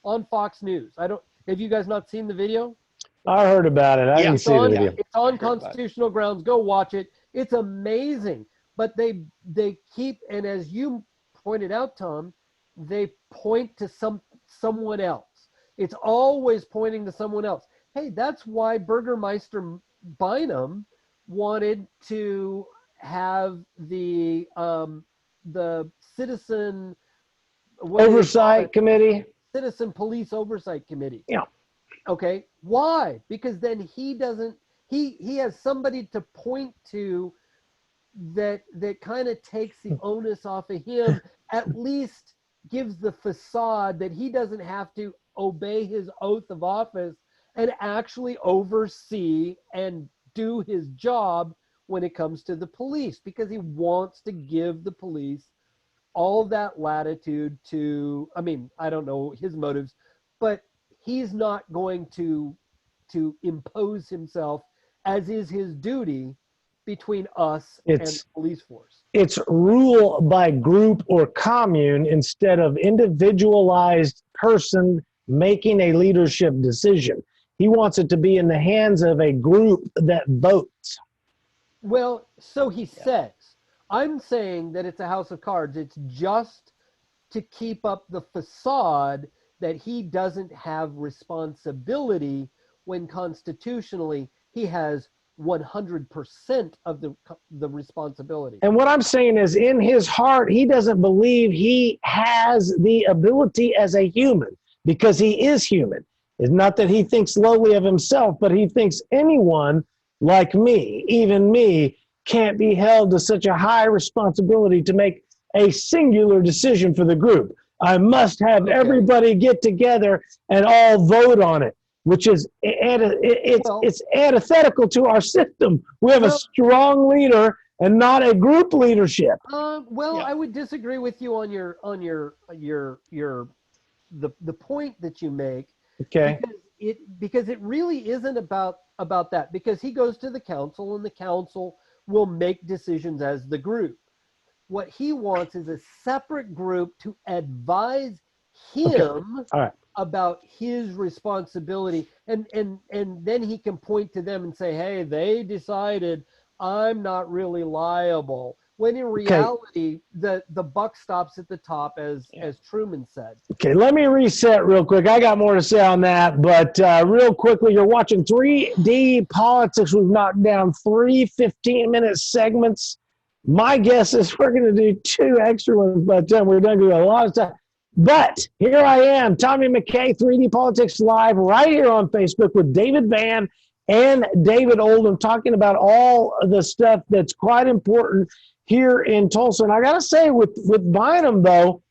on Fox News. Have you guys not seen the video? I heard about it. I didn't see the video. It's on constitutional grounds. Go watch it. It's amazing. But they keep, and as you pointed out, Tom, they point to someone else. It's always pointing to someone else. Hey, that's why Burgermeister Bynum wanted to have the citizen Oversight committee. Citizen Police Oversight Committee. Yeah. Okay. Why? Because then he has somebody to point to that kind of takes the onus off of him, at least gives the facade that he doesn't have to obey his oath of office and actually oversee and do his job when it comes to the police, because he wants to give the police all that latitude to, I mean, I don't know his motives, but he's not going to impose himself, as is his duty, between us and the police force. It's rule by group or commune instead of individualized person making a leadership decision. He wants it to be in the hands of a group that votes. Well, so he says. I'm saying that it's a house of cards. It's just to keep up the facade that he doesn't have responsibility when constitutionally he has 100% of the responsibility. And what I'm saying is, in his heart, he doesn't believe he has the ability as a human, because he is human. It's not that he thinks lowly of himself, but he thinks anyone like me, even me, can't be held to such a high responsibility to make a singular decision for the group. I must have everybody get together and all vote on it, which is it's antithetical to our system. We have a strong leader and not a group leadership. I would disagree with you on the point that you make. Okay. Because it really isn't about that, because he goes to the council and the council will make decisions as the group. What he wants is a separate group to advise him about his responsibility. And then he can point to them and say, hey, they decided I'm not really liable. When in reality, the buck stops at the top, as Truman said. Okay, let me reset real quick. I got more to say on that, but real quickly, you're watching 3D Politics. We've knocked down 3 15-minute segments. My guess is we're going to do 2 extra ones by the time we're done. We got a lot of time. But here I am, Tommy McCay, 3D Politics Live, right here on Facebook with David Van and David Oldham, talking about all of the stuff that's quite important here in Tulsa. And I got to say, with Bynum, though,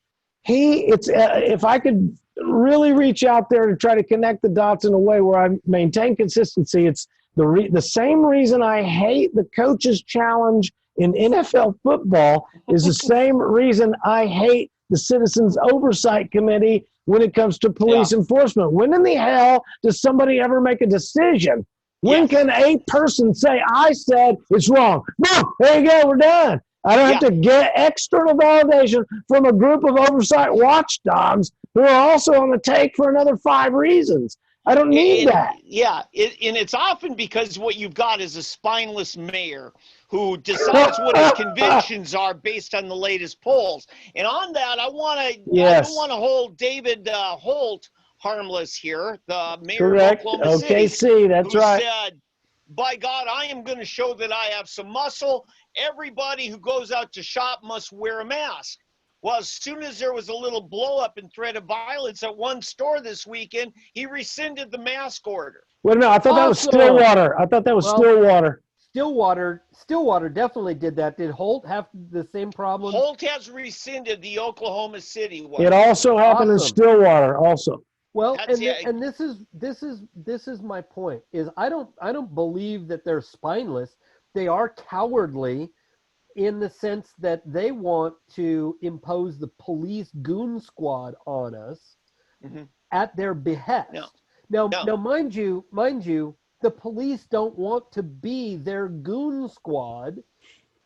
if I could really reach out there to try to connect the dots in a way where I maintain consistency, it's the same reason I hate the coaches challenge in NFL football is the same reason I hate the Citizens Oversight Committee when it comes to police enforcement. When in the hell does somebody ever make a decision? When can a person say, I said it's wrong? No, there you go, we're done. I don't have to get external validation from a group of oversight watchdogs who are also on the take for another 5 reasons. I don't need that. Yeah, and it's often because what you've got is a spineless mayor who decides what his convictions are based on the latest polls. And on that, I don't want to hold David Holt harmless here, the mayor of Oklahoma City. OKC, that's right. Said, by God, I am going to show that I have some muscle. Everybody who goes out to shop must wear a mask. Well, as soon as there was a little blow up and threat of violence at one store this weekend, he rescinded the mask order. Wait a minute, I thought that was Stillwater. I thought that was Stillwater. Stillwater definitely did that. Did Holt have the same problem? Holt has rescinded the Oklahoma City one. It also happened in Stillwater also. Well, and this is my point, is I don't believe that they're spineless. They are cowardly in the sense that they want to impose the police goon squad on us. Mm-hmm. at their behest. No. Now, mind you, the police don't want to be their goon squad,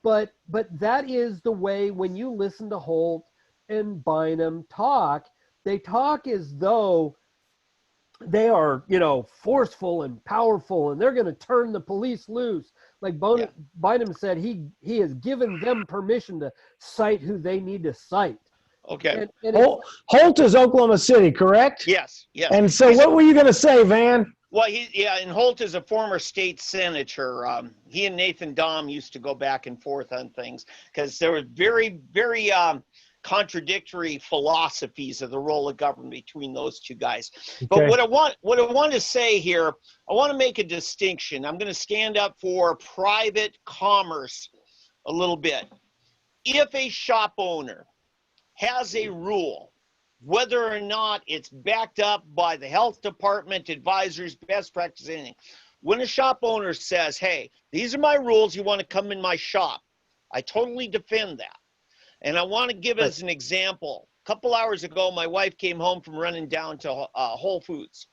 but that is the way when you listen to Holt and Bynum talk, they talk as though they are, forceful and powerful, and they're going to turn the police loose. Like Bynum said, he has given them permission to cite who they need to cite. Okay. And Holt is Oklahoma City, correct? Yes. Yes. And so what were you going to say, Van? Well, and Holt is a former state senator. He and Nathan Dahm used to go back and forth on things because there were very, very contradictory philosophies of the role of government between those two guys. Okay. But what I want to say here, I want to make a distinction. I'm going to stand up for private commerce a little bit. If a shop owner has a rule, whether or not it's backed up by the health department, advisors, best practice, anything. When a shop owner says, hey, these are my rules, you want to come in my shop, I totally defend that. And I want to give as an example. A couple hours ago, my wife came home from running down to Whole Foods.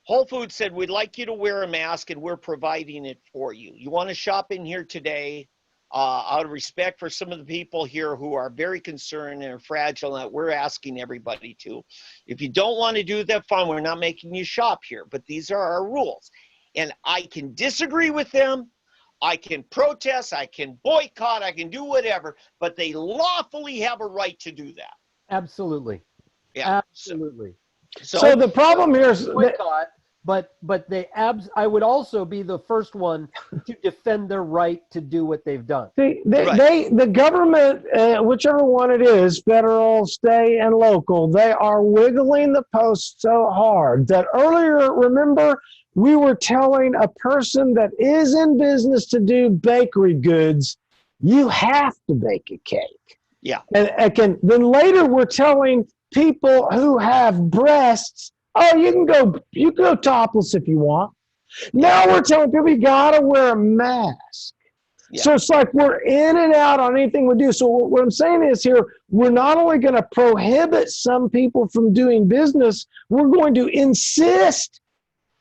Whole Foods said, we'd like you to wear a mask and we're providing it for you. You want to shop in here today? Out of respect for some of the people here who are very concerned and are fragile, that we're asking everybody to. If you don't want to do that, fine, we're not making you shop here, but these are our rules. And I can disagree with them, I can protest, I can boycott, I can do whatever, but they lawfully have a right to do that. Absolutely. Yeah. Absolutely. So the problem here is boycott, but I would also be the first one to defend their right to do what they've done. The government, whichever one it is, federal, state, and local, they are wiggling the post so hard that earlier, remember, we were telling a person that is in business to do bakery goods, you have to bake a cake. Yeah. And then later we're telling people who have breasts, oh, you can go topless if you want. Now we're telling people you gotta wear a mask. Yeah. So it's like we're in and out on anything we do. So what I'm saying is here, we're not only going to prohibit some people from doing business, we're going to insist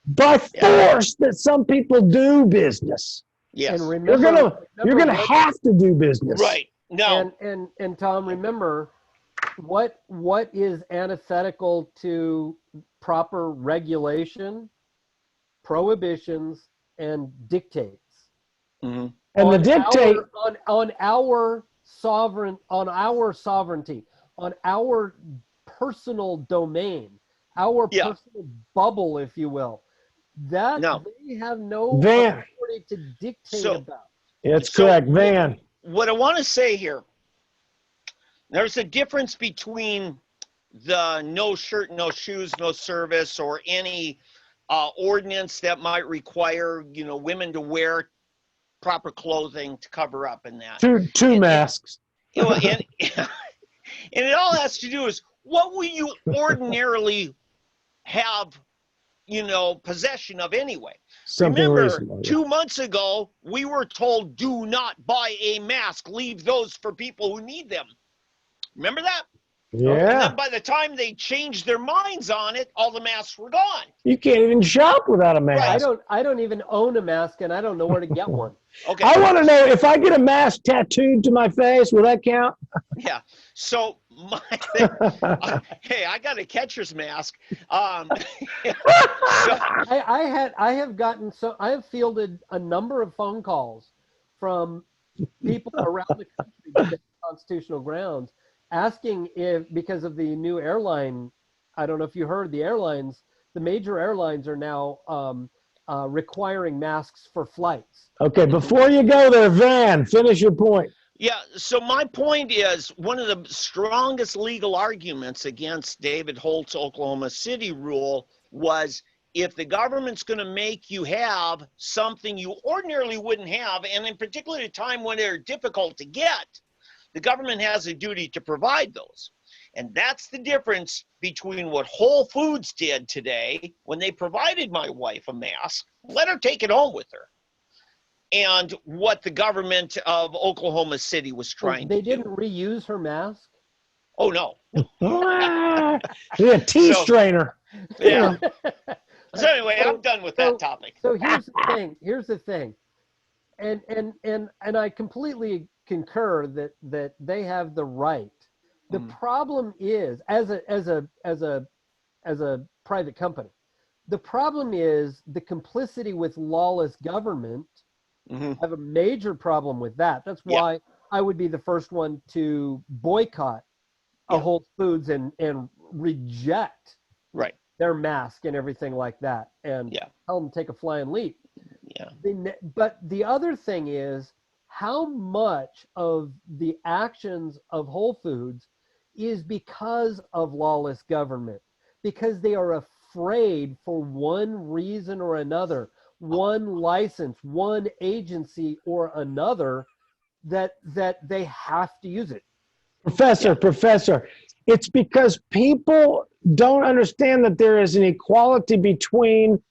by force that some people do business. Yes. And remember, you're gonna have to do business. Right. No. And Tom, remember what is antithetical to proper regulation, prohibitions, and dictates. Mm-hmm. And the dictate on our sovereignty, on our personal domain, our personal bubble, if you will, that they have no authority to dictate about. It's correct, Van. What I want to say here, there's a difference between the no shirt, no shoes, no service, or any ordinance that might require, women to wear proper clothing to cover up in that. Two masks. And it all has to do is what will you ordinarily have, possession of anyway. Remember, 2 months ago, we were told do not buy a mask. Leave those for people who need them. Remember that? Yeah. And then by the time they changed their minds on it, all the masks were gone. You can't even shop without a mask. Right. I don't even own a mask, and I don't know where to get one. Okay. I want to know if I get a mask tattooed to my face, will that count? Yeah. So hey, I got a catcher's mask. I have fielded a number of phone calls from people around the country, constitutional grounds, asking if, because of the new airline, I don't know if you heard, the major airlines are now requiring masks for flights. Okay, before you go there, Van, finish your point. Yeah, so my point is one of the strongest legal arguments against David Holt's Oklahoma City rule was if the government's going to make you have something you ordinarily wouldn't have, and in particular at a time when they're difficult to get, the government has a duty to provide those. And that's the difference between what Whole Foods did today when they provided my wife a mask, let her take it home with her, and what the government of Oklahoma City was trying to do. They didn't reuse her mask? Oh no. Yeah, tea So, strainer. yeah. So anyway, I'm done with that So, topic. so here's the thing. Here's the thing. And I completely concur that they have the right. The problem is, as a private company, the problem is the complicity with lawless government. I have a major problem with that. That's why I would be the first one to boycott a Whole Foods and reject Right. their mask and everything like that, and tell them to take a flying leap. Yeah. But the other thing is how much of the actions of Whole Foods is because of lawless government, because they are afraid for one reason or another, one license, one agency or another, that they have to use it. Professor, it's because people don't understand that there is an equality between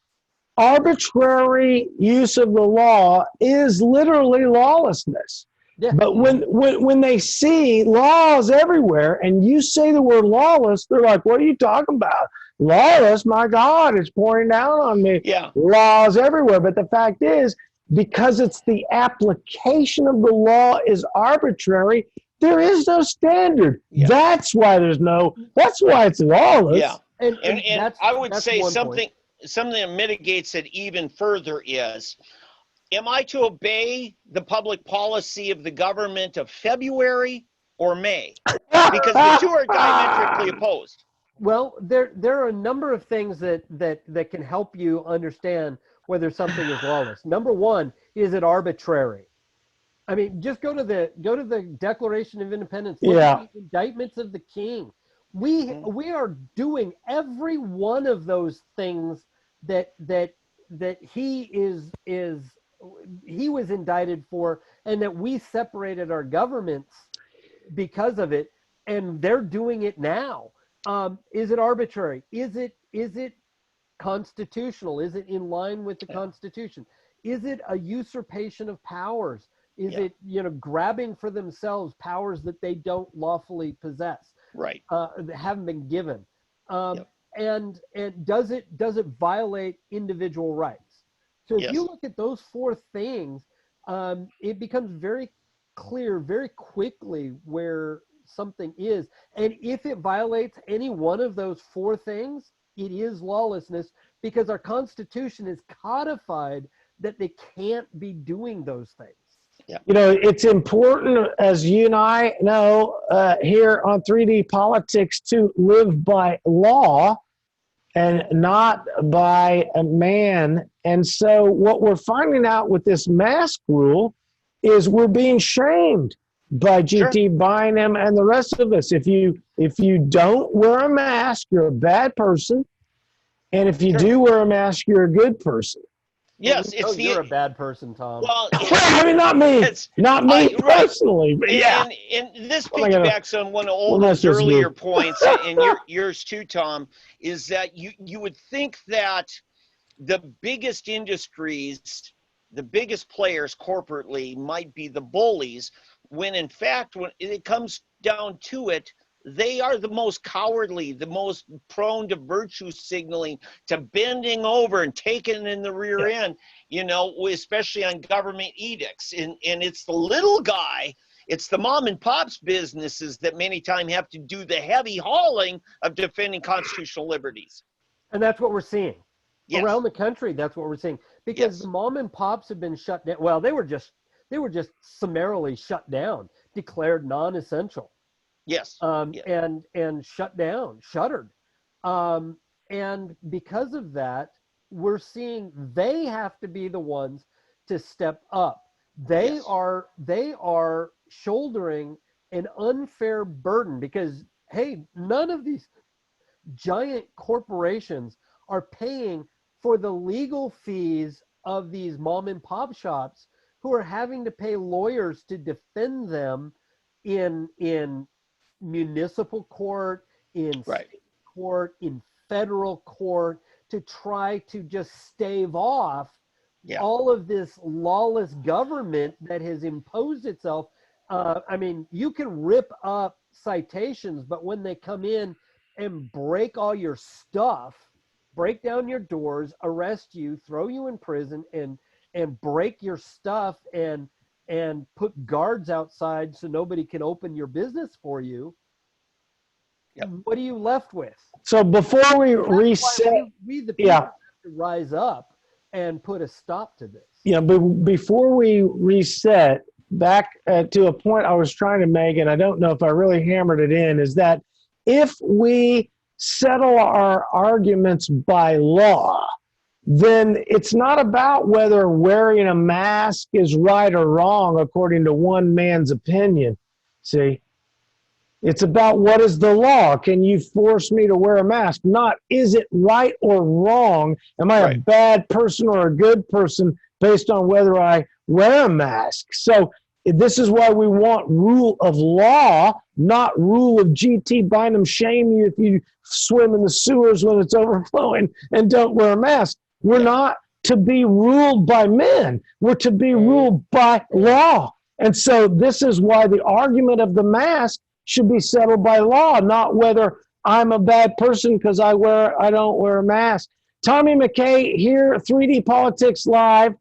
arbitrary use of the law is literally lawlessness. Yeah. But when they see laws everywhere and you say the word lawless, they're like, what are you talking about? Lawless? My God, it's pouring down on me. Yeah. Laws everywhere. But the fact is, because it's the application of the law is arbitrary, there is no standard. Yeah. That's why it's lawless. Yeah. And I would say something point. that mitigates it even further is, am I to obey the public policy of the government of February or May? Because the two are diametrically opposed. Well, there are a number of things that can help you understand whether something is lawless. Number one, is it arbitrary? I mean, just go to the Declaration of Independence. Look at the indictments of the king. We are doing every one of those things that he was indicted for, and that we separated our governments because of it, and they're doing it now. Is it arbitrary? Is it constitutional? Is it in line with the Constitution? Is it a usurpation of powers? Is it grabbing for themselves powers that they don't lawfully possess? Right. That haven't been given. And does it violate individual rights? So if you look at those four things, it becomes very clear very quickly where something is. And if it violates any one of those four things, it is lawlessness, because our Constitution is codified that they can't be doing those things. Yeah. It's important, as you and I know here on 3D Politics, to live by law and not by a man. And so what we're finding out with this mask rule is we're being shamed by GT Bynum and the rest of us. If you don't wear a mask, you're a bad person. And if you do wear a mask, you're a good person. Yes, you're a bad person, Tom. Well, I mean, not me personally, but yeah. And this piggybacks on one of Oldham's earlier points, and yours too, Tom, is that you would think that the biggest industries, the biggest players corporately might be the bullies, when in fact, when it comes down to it, they are the most cowardly, the most prone to virtue signaling, to bending over and taking in the rear end, especially on government edicts. And it's the little guy, it's the mom and pops businesses that many times have to do the heavy hauling of defending constitutional liberties. And that's what we're seeing. Around the country, that's what we're seeing. Because the mom and pops have been shut down. Well, they were just summarily shut down, declared non-essential. And shut down, shuttered. And because of that, we're seeing they have to be the ones to step up. They are shouldering an unfair burden because, hey, none of these giant corporations are paying for the legal fees of these mom and pop shops who are having to pay lawyers to defend them in municipal court, in state court, in federal court, to try to just stave off all of this lawless government that has imposed itself. I mean, you can rip up citations, but when they come in and break all your stuff, break down your doors, arrest you, throw you in prison, and break your stuff and put guards outside so nobody can open your business for you, what are you left with? So before we reset, we the people have to rise up and put a stop to this. Yeah, but before we reset, back to a point I was trying to make, and I don't know if I really hammered it in, is that if we settle our arguments by law, then it's not about whether wearing a mask is right or wrong according to one man's opinion. See? It's about what is the law. Can you force me to wear a mask? Not is it right or wrong? Am I a bad person or a good person based on whether I wear a mask? So this is why we want rule of law, not rule of GT. Bynum shame you if you swim in the sewers when it's overflowing and don't wear a mask. We're not to be ruled by men. We're to be ruled by law. And so this is why the argument of the mask should be settled by law, not whether I'm a bad person because I don't wear a mask. Tommy McCay here, 3D Politics Live.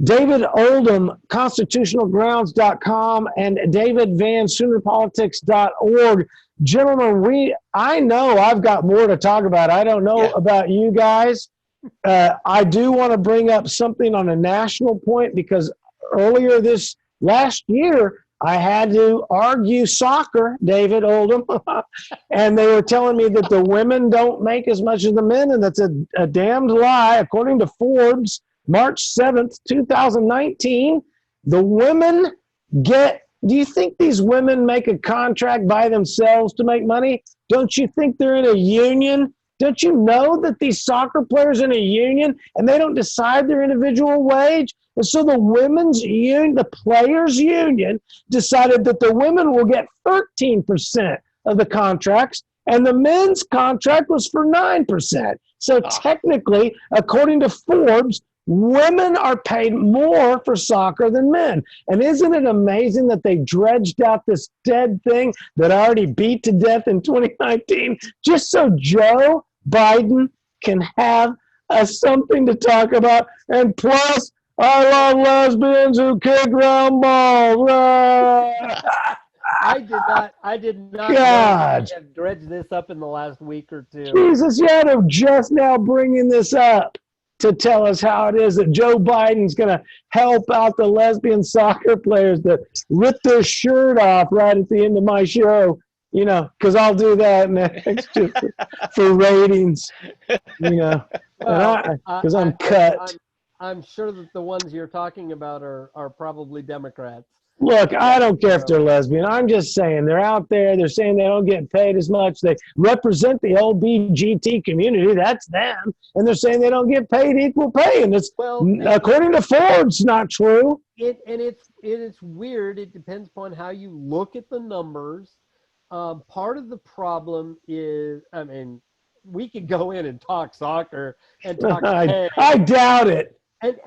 David Oldham, constitutionalgrounds.com, and David Van, soonerpolitics.org. Gentlemen, I know I've got more to talk about. I don't know about you guys. I do want to bring up something on a national point because earlier this last year, I had to argue soccer, David Oldham, and they were telling me that the women don't make as much as the men, and that's a damned lie. According to Forbes, March 7th, 2019, the women do you think these women make a contract by themselves to make money? Don't you think they're in a union? Don't you know that these soccer players are in a union and they don't decide their individual wage? And so the women's union, the players' union, decided that the women will get 13% of the contracts, and the men's contract was for 9%. So technically, according to Forbes, women are paid more for soccer than men. And isn't it amazing that they dredged out this dead thing that I already beat to death in 2019 just so Joe Biden can have something to talk about? And plus, I love lesbians who kick round balls. I did not God. have dredged this up in the last week or two. Jesus, you had to just now bringing this up to tell us how it is that Joe Biden's going to help out the lesbian soccer players that rip their shirt off right at the end of my show, you know, because I'll do that next for ratings, you know, because I'm cut. I'm sure that the ones you're talking about are probably Democrats. Look, I don't care if they're lesbian. I'm just saying they're out there. They're saying they don't get paid as much. They represent the LBGT community. That's them. And they're saying they don't get paid equal pay. And it's, according to Forbes, not true. It's weird. It depends upon how you look at the numbers. Part of the problem is, I mean, we could go in and talk soccer and talk pay. I doubt it. But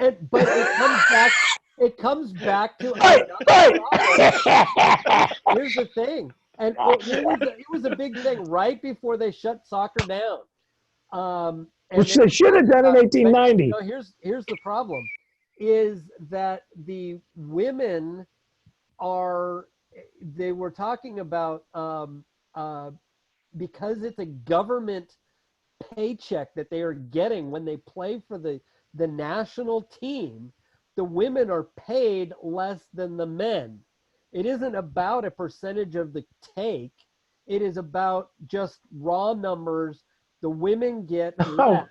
it comes back to here's the thing, and it was a big thing right before they shut soccer down, which they should have done in 1890. You know, here's the problem, is that the women they were talking about because it's a government paycheck that they are getting when they play for the national team. The women are paid less than the men. It isn't about a percentage of the take. It is about just raw numbers. The women get less.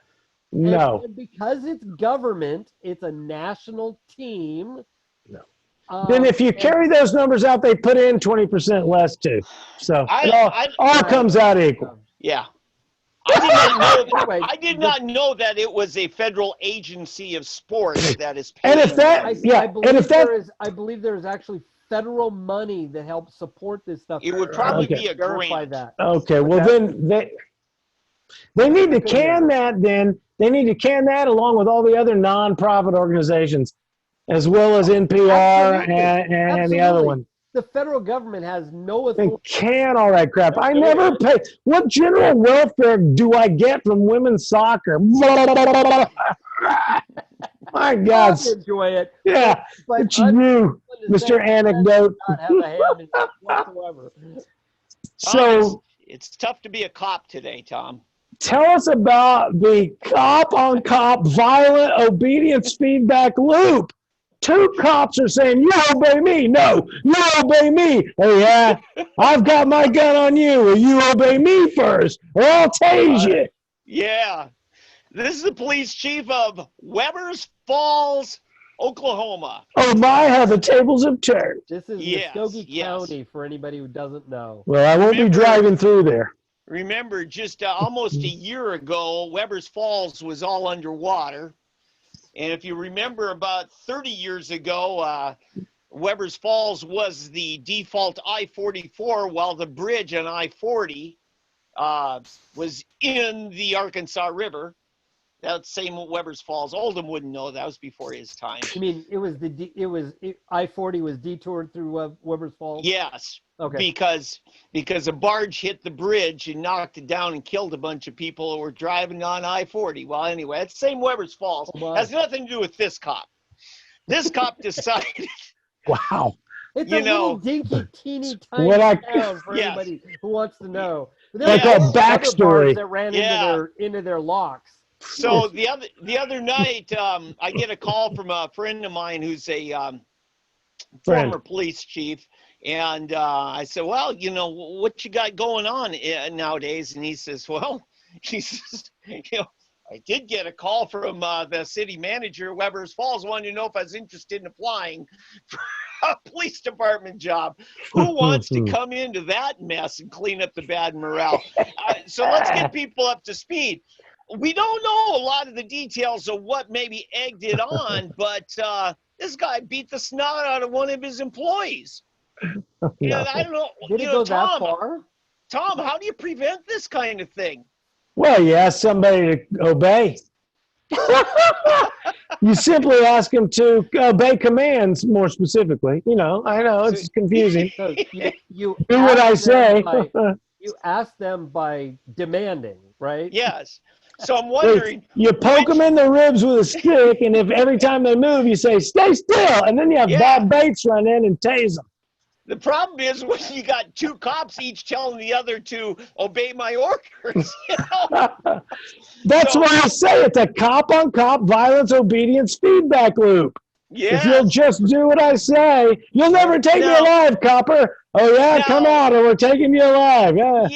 No. And because it's government, it's a national team. No. Then if you carry those numbers out, they put in 20% less too. So it all comes out equal. Yeah. I did not know that it was a federal agency of sports that is paying. And if that, I believe there is actually federal money that helps support this stuff. It would probably be a grant. That. Okay, well then they need to can that. Then they need to can that along with all the other nonprofit organizations, as well as NPR and the other one. The federal government has no and authority. can all that crap. I never pay. What general welfare do I get from women's soccer? My God. I enjoy it. Yeah, but it's you, Mr. Anecdote. Not have a hand in it whatsoever. So it's tough to be a cop today, Tom. tell us about the cop-on-cop violent obedience feedback loop. Two cops are saying, you obey me. No, you obey me. Oh, yeah, I've got my gun on you. Well, you obey me first, or I'll tase you. Yeah. This is the police chief of Webbers Falls, Oklahoma. Oh, my, how the tables have turned. This is Muskogee County for anybody who doesn't know. Well, I won't be driving through there. Remember, just almost a year ago, Webbers Falls was all underwater. And if you remember, about 30 years ago, Webbers Falls was the default I-44, while the bridge on I-40 was in the Arkansas River. That's same Webbers Falls. Oldham wouldn't know. That was before his time. I mean, I-40 was detoured through Webbers Falls? Yes. Okay. Because a barge hit the bridge and knocked it down and killed a bunch of people who were driving on I-40. Well, anyway, it's the same Webbers Falls. Oh, has nothing to do with this cop. This cop decided. Wow. It's a little dinky, teeny, tiny town for anybody who wants to know. Like a backstory that ran into their locks. So the other night, I get a call from a friend of mine who's a former police chief, and I said, "Well, you know, what you got going on nowadays?" And he says, "Well," he says, "you know, I did get a call from the city manager of Webbers Falls, wanting to know if I was interested in applying for a police department job. Who wants to come into that mess and clean up the bad morale?" So let's get people up to speed. We don't know a lot of the details of what maybe egged it on, but this guy beat the snot out of one of his employees. No. And I don't know. Did it go that far? Tom, how do you prevent this kind of thing? Well, you ask somebody to obey. You simply ask them to obey commands, more specifically. You know, I know it's confusing. So you Do what I say. You ask them by demanding, right? Yes. So I'm wondering. You poke them in the ribs with a stick, and if every time they move, you say, "Stay still," and then you have Bob Bates run in and tase them. The problem is when you got two cops each telling the other to obey my orders. You know? That's why I say it's a cop-on-cop violence obedience feedback loop. If you'll just do what I say, you'll never take me alive, copper. Oh, yeah, come out or we're taking you alive. Yeah,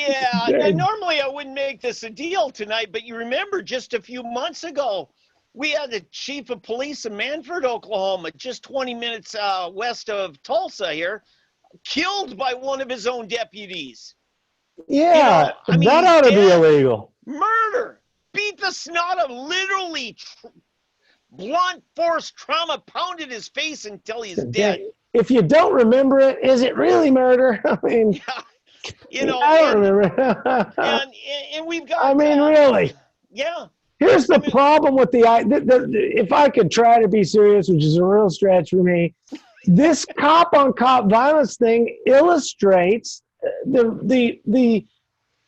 and normally I wouldn't make this a deal tonight, but you remember just a few months ago, we had the chief of police in Manford, Oklahoma, just 20 minutes west of Tulsa here, killed by one of his own deputies. Yeah, you know, I mean, that ought to be illegal. Murder. Beat the snot of literally blunt force trauma, pounded his face until he's dead. If you don't remember it, is it really murder? I mean, you know, I don't remember. and we've got. I mean, really. Yeah. Here's the problem with if I could try to be serious, which is a real stretch for me, this cop-on-cop violence thing illustrates the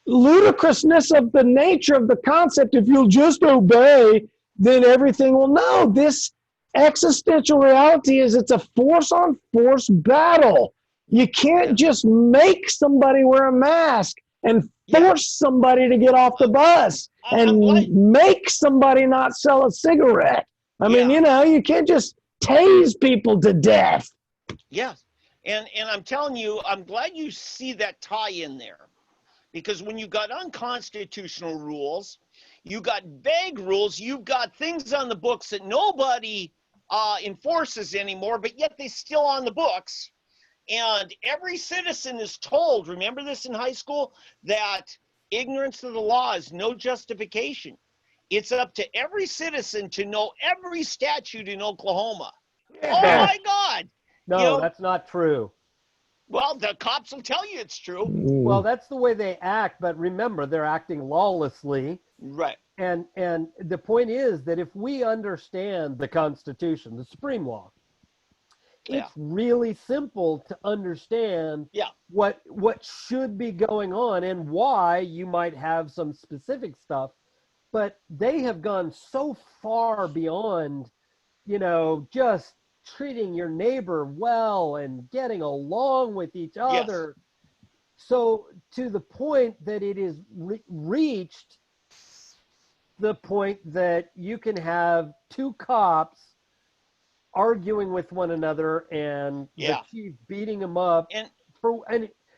ludicrousness of the nature of the concept. If you'll just obey, then everything will. No, this existential reality is it's a force-on-force battle. You can't just make somebody wear a mask and force somebody to get off the bus and make somebody not sell a cigarette. I mean, you know, you can't just tase people to death. Yes. And I'm telling you, I'm glad you see that tie in there. Because when you got unconstitutional rules, you got vague rules, you've got things on the books that nobody enforces anymore, but yet they're still on the books. And every citizen is told, remember this in high school, that ignorance of the law is no justification. It's up to every citizen to know every statute in Oklahoma. Yeah. Oh my God. No, you know, that's not true. Well, the cops will tell you it's true. Well, that's the way they act, but remember, they're acting lawlessly. Right. And the point is that if we understand the Constitution, the supreme law, Yeah. it's really simple to understand Yeah. what should be going on and why you might have some specific stuff. But they have gone so far beyond, just treating your neighbor well and getting along with each Yes. other. So to the point that it is reached the point that you can have two cops arguing with one another and Yeah. the chief beating them up And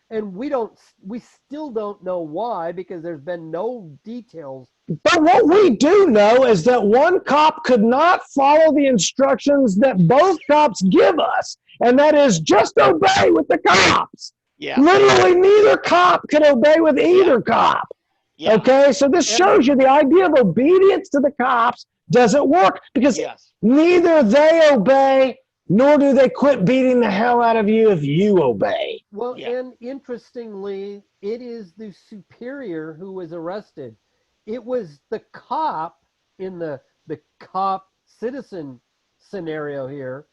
and we still don't know why, because there's been no details. But what we do know is that one cop could not follow the instructions that both cops give us, and that is just obey with the cops. yeah. Literally, neither cop can obey with either cop. Yeah. Okay, so this shows you the idea of obedience to the cops doesn't work, because Yes. neither they obey nor do they quit beating the hell out of you if you obey. Well, Yeah. and interestingly, it is the superior who was arrested. It was the cop in the cop citizen scenario here,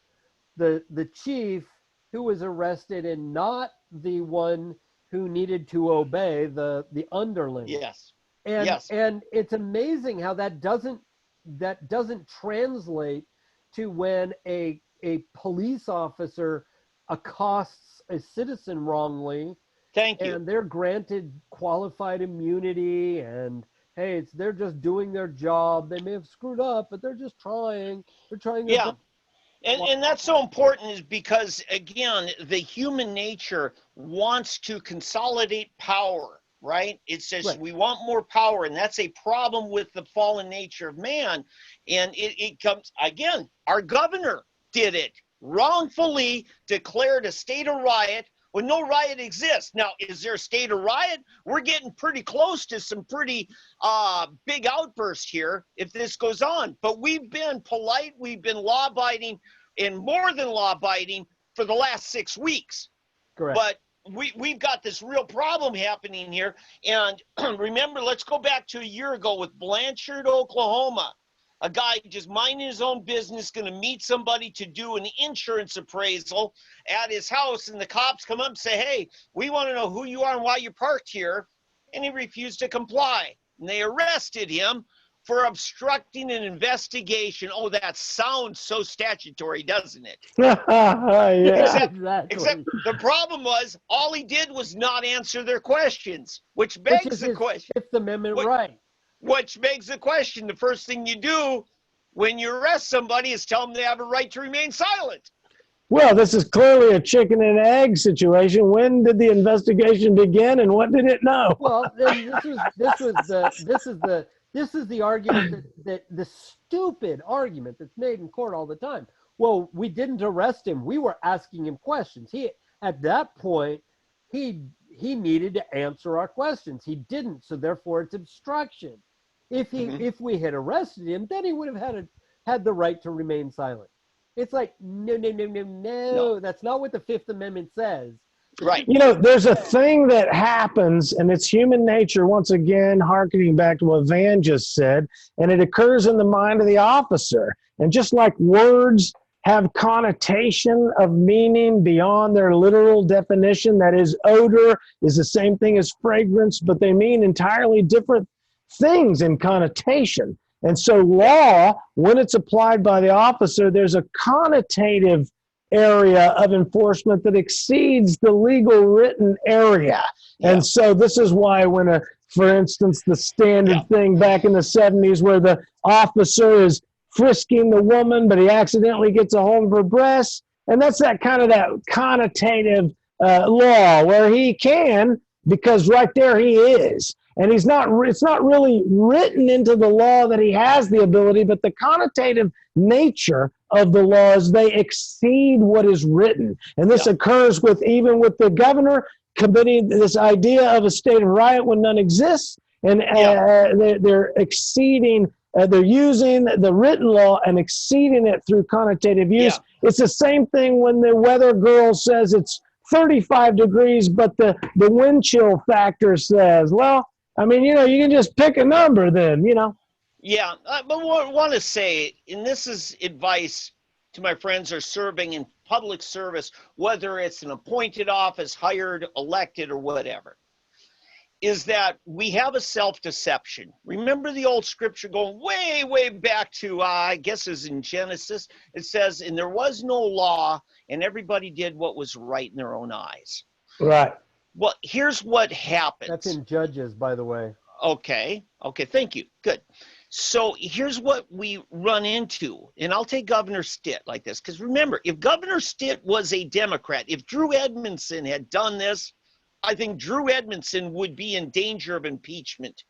the chief who was arrested, and not the one who needed to obey, the underling. Yes. And Yes. and it's amazing how that doesn't translate to when a police officer accosts a citizen wrongly, Thank you. and they're granted qualified immunity, and hey, they're just doing their job. They may have screwed up, but they're just trying. They're trying their Yeah. best. And that's so important, is because, again, the human nature wants to consolidate power, right? It says Right. we want more power, and that's a problem with the fallen nature of man. And it comes, again, our governor did it, wrongfully declared a state of riot when no riot exists. Now, is there a state of riot? We're getting pretty close to some pretty big outbursts here if this goes on. But we've been polite, we've been law-abiding, and more than law-abiding for the last 6 weeks. Correct. But we've got this real problem happening here. And remember, let's go back to a year ago with Blanchard, Oklahoma. A guy just minding his own business, going to meet somebody to do an insurance appraisal at his house, and the cops come up and say, hey, we want to know who you are and why you're parked here. And he refused to comply. And they arrested him for obstructing an investigation. Oh, that sounds so statutory, doesn't it? Yeah. Exactly. Except the problem was all he did was not answer their questions, which Which begs is the his question. Fifth Amendment What- right. Which begs the question, the first thing you do when you arrest somebody is tell them they have a right to remain silent. Well, this is clearly a chicken and egg situation. When did the investigation begin, and what did it know? Well, then this is the argument that the stupid argument that's made in court all the time. Well, we didn't arrest him. We were asking him questions. At that point, he needed to answer our questions. He didn't, so therefore it's obstruction. If we had arrested him, then he would have had the right to remain silent. It's like, no. That's not what the Fifth Amendment says. Right. You know, there's a thing that happens, and it's human nature, once again, hearkening back to what Van just said, and it occurs in the mind of the officer. And just like words have connotation of meaning beyond their literal definition, that is, odor is the same thing as fragrance, but they mean entirely different things in connotation. And so law, when it's applied by the officer, there's a connotative area of enforcement that exceeds the legal written area. Yeah. And so this is why when for instance, the standard thing back in the 70s where the officer is frisking the woman, but he accidentally gets a hold of her breasts. And that's that connotative law where he can, because right there he is. And it's not really written into the law that he has the ability, but the connotative nature of the laws, they exceed what is written. And this occurs even with the governor committing this idea of a state of riot when none exists. And they're exceeding, they're using the written law and exceeding it through connotative use. Yeah. It's the same thing when the weather girl says it's 35 degrees, but the wind chill factor says, well, I mean, you can just pick a number then, Yeah, but what I want to say, and this is advice to my friends who are serving in public service, whether it's an appointed office, hired, elected, or whatever, is that we have a self-deception. Remember the old scripture going way, way back to, I guess it's in Genesis. It says, and there was no law, and everybody did what was right in their own eyes. Right. Well, here's what happens. That's in Judges, by the way. Okay, thank you. Good. So here's what we run into, and I'll take Governor Stitt like this, because remember, if Governor Stitt was a Democrat, if Drew Edmondson had done this, I think Drew Edmondson would be in danger of impeachment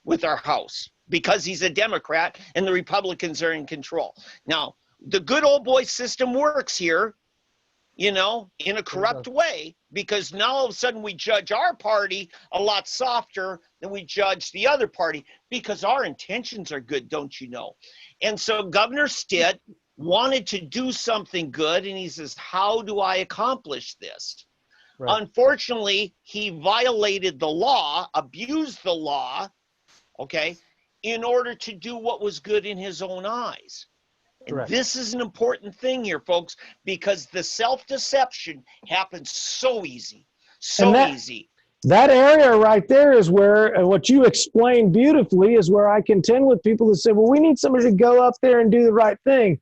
with our House because he's a Democrat and the Republicans are in control. Now, the good old boy system works here, you know, in a corrupt way, because now all of a sudden we judge our party a lot softer than we judge the other party because our intentions are good, don't you know? And so Governor Stitt wanted to do something good, and he says, how do I accomplish this? Right. Unfortunately, he violated the law, abused the law, okay, in order to do what was good in his own eyes. And this is an important thing here, folks, because the self-deception happens so easy, easy. That area right there is where what you explained beautifully is where I contend with people that say, well, we need somebody to go up there and do the right thing.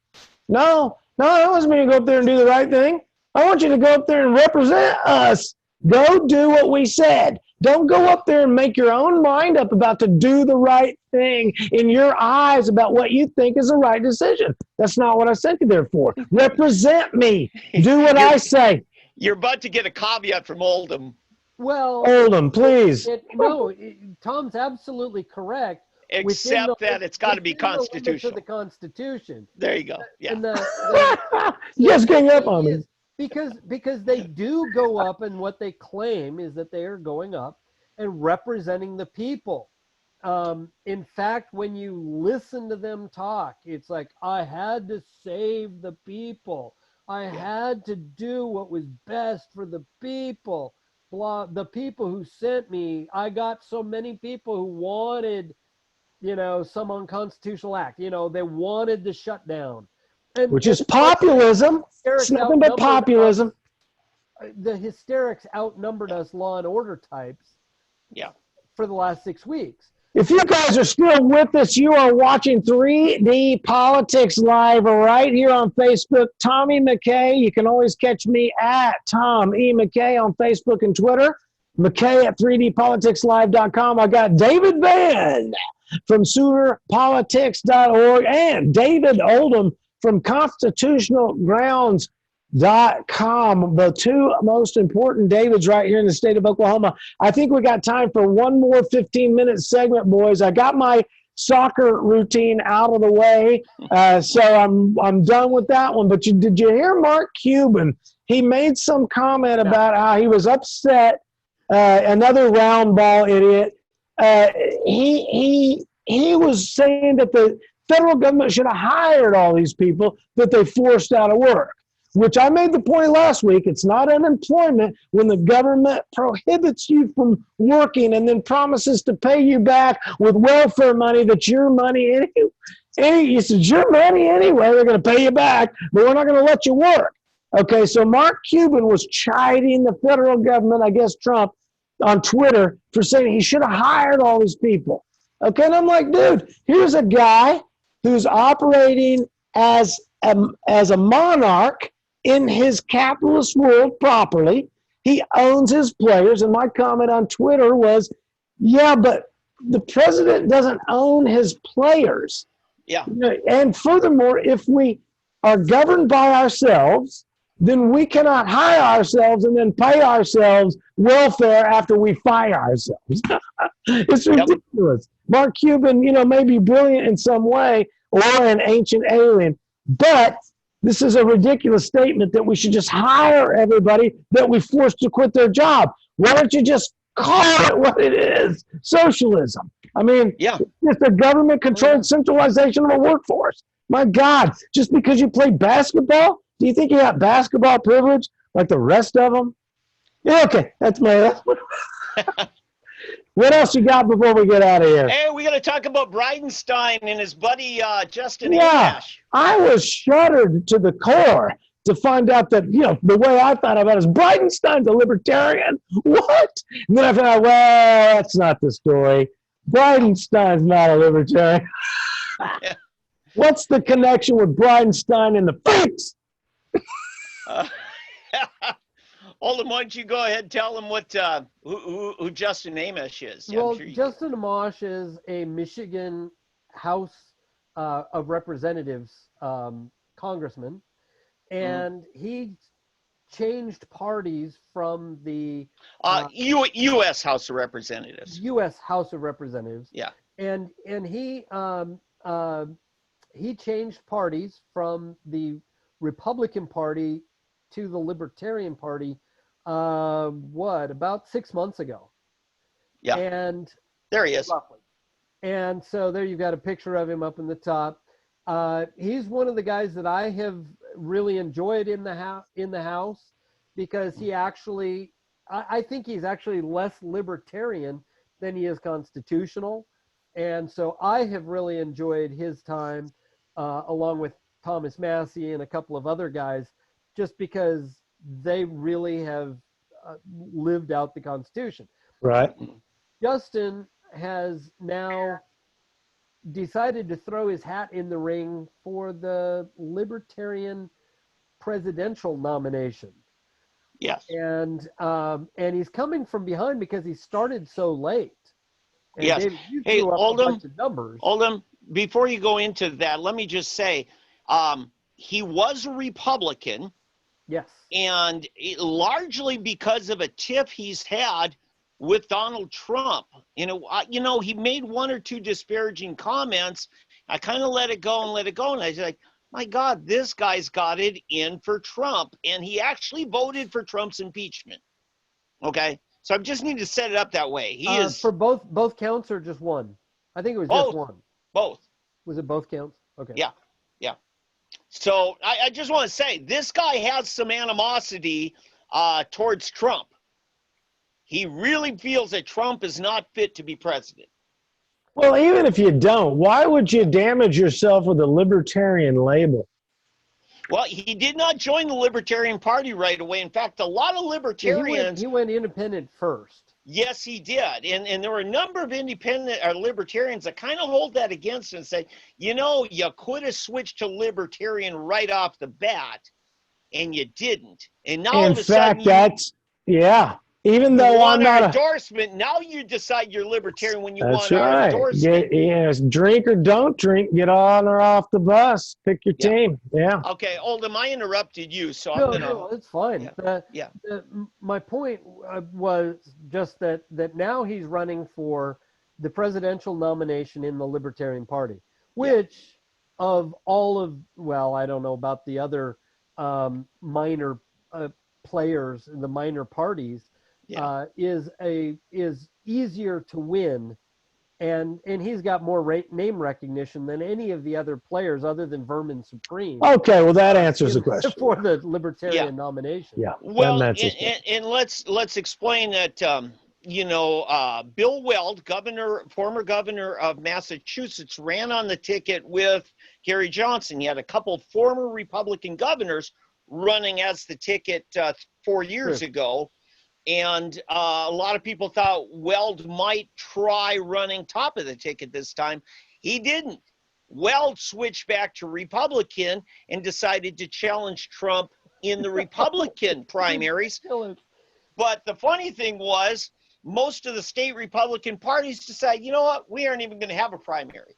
No, I don't want me to go up there and do the right thing. I want you to go up there and represent us. Go do what we said. Don't go up there and make your own mind up about to do the right thing in your eyes about what you think is the right decision. That's not what I sent you there for. Represent me. Do what I say. You're about to get a caveat from Oldham. Well, Oldham, please. Tom's absolutely correct. Except that it's got to be constitutional. The Constitution. There you go. Yeah. Yes, gang up on me. Because they do go up, and what they claim is that they are going up and representing the people. In fact, when you listen to them talk, it's like, I had to save the people. I had to do what was best for the people. The people who sent me, I got so many people who wanted, some unconstitutional act. They wanted to shut down. Which is populism. It's nothing but populism. The hysterics outnumbered us law and order types. Yeah. For the last 6 weeks. If you guys are still with us, you are watching 3D Politics Live right here on Facebook. Tommy McCay. You can always catch me at Tom E. McCay on Facebook and Twitter. McCay at 3dpoliticslive.com. I got David Van from SoonerPolitics.org and David Oldham from constitutionalgrounds.com, the two most important Davids right here in the state of Oklahoma. I think we got time for one more 15-minute segment, boys. I got my soccer routine out of the way, so I'm done with that one. But did you hear Mark Cuban? He made some comment about how he was upset, another round ball idiot. He was saying that the federal government should have hired all these people that they forced out of work, which I made the point last week. It's not unemployment when the government prohibits you from working and then promises to pay you back with welfare money that's your money anyway. It's your money anyway. They're going to pay you back, but we're not going to let you work. Okay, so Mark Cuban was chiding the federal government, I guess Trump, on Twitter for saying he should have hired all these people. Okay, and I'm like, dude, here's a guy who's operating as a monarch in his capitalist world properly. He owns his players, and my comment on Twitter was, yeah, but the president doesn't own his players. Yeah. And furthermore, if we are governed by ourselves, then we cannot hire ourselves and then pay ourselves welfare after we fire ourselves. It's ridiculous. Mark Cuban, may be brilliant in some way or an ancient alien, but this is a ridiculous statement that we should just hire everybody that we forced to quit their job. Why don't you just call it what it is? Socialism. I mean, it's just a government-controlled centralization of a workforce. My God, just because you play basketball, do you think you got basketball privilege like the rest of them? Yeah, okay, that's my... What else you got before we get out of here? Hey, we got to talk about Bridenstine and his buddy Justin Yeah, Amash. I was shuddered to the core to find out that, the way I thought about it is Bridenstine's a libertarian. What? And then I found out, well, that's not the story. Bridenstine's not a libertarian. What's the connection with Bridenstine and the freaks? Oldham, why don't you go ahead and tell them what who Justin Amash is? Well, Justin Amash is a Michigan House of Representatives congressman, and he changed parties from the U.S. House of Representatives. U.S. House of Representatives. Yeah, and he changed parties from the Republican Party to the Libertarian Party. About 6 months ago? Yeah, and there he is. Roughly. And so there you've got a picture of him up in the top. He's one of the guys that I have really enjoyed in the House because he actually, I think he's actually less libertarian than he is constitutional. And so I have really enjoyed his time along with Thomas Massey and a couple of other guys, just because they really have lived out the Constitution. Right. Justin has now decided to throw his hat in the ring for the Libertarian presidential nomination. Yes. And he's coming from behind because he started so late. And yes. David, you hey, threw up Oldham, a bunch of numbers. Oldham, before you go into that, let me just say, he was a Republican. Yes. And largely because of a tiff he's had with Donald Trump. He made one or two disparaging comments. I kind of let it go. And I was like, my God, this guy's got it in for Trump. And he actually voted for Trump's impeachment. Okay? So I just need to set it up that way. He is for both counts or just one? I think it was just one. Both. Was it both counts? Okay. Yeah. So I just want to say, this guy has some animosity towards Trump. He really feels that Trump is not fit to be president. Well, even if you don't, why would you damage yourself with a libertarian label? Well, he did not join the Libertarian Party right away. In fact, a lot of libertarians... He went independent first. Yes, he did. And there were a number of independent or libertarians that kind of hold that against him and say, you could have switched to libertarian right off the bat, and you didn't. And now in fact, even though I'm not endorsement, now you decide you're libertarian when you want our endorsement. Yes, drink or don't drink, get on or off the bus, pick your team. Yeah. Okay, Oldham, I interrupted you, so No, it's fine. My point was just that now he's running for the presidential nomination in the Libertarian Party, which of all of, I don't know about the other minor players in the minor parties, is easier to win, and he's got more name recognition than any of the other players other than Vermin Supreme. Okay, well that answers the question for the Libertarian nomination. Yeah. Well, and let's explain that. Bill Weld, former governor of Massachusetts, ran on the ticket with Gary Johnson. He had a couple former Republican governors running as the ticket 4 years ago. And a lot of people thought Weld might try running top of the ticket this time. He didn't. Weld switched back to Republican and decided to challenge Trump in the Republican primaries. But the funny thing was, most of the state Republican parties decided, you know what, we aren't even going to have a primary.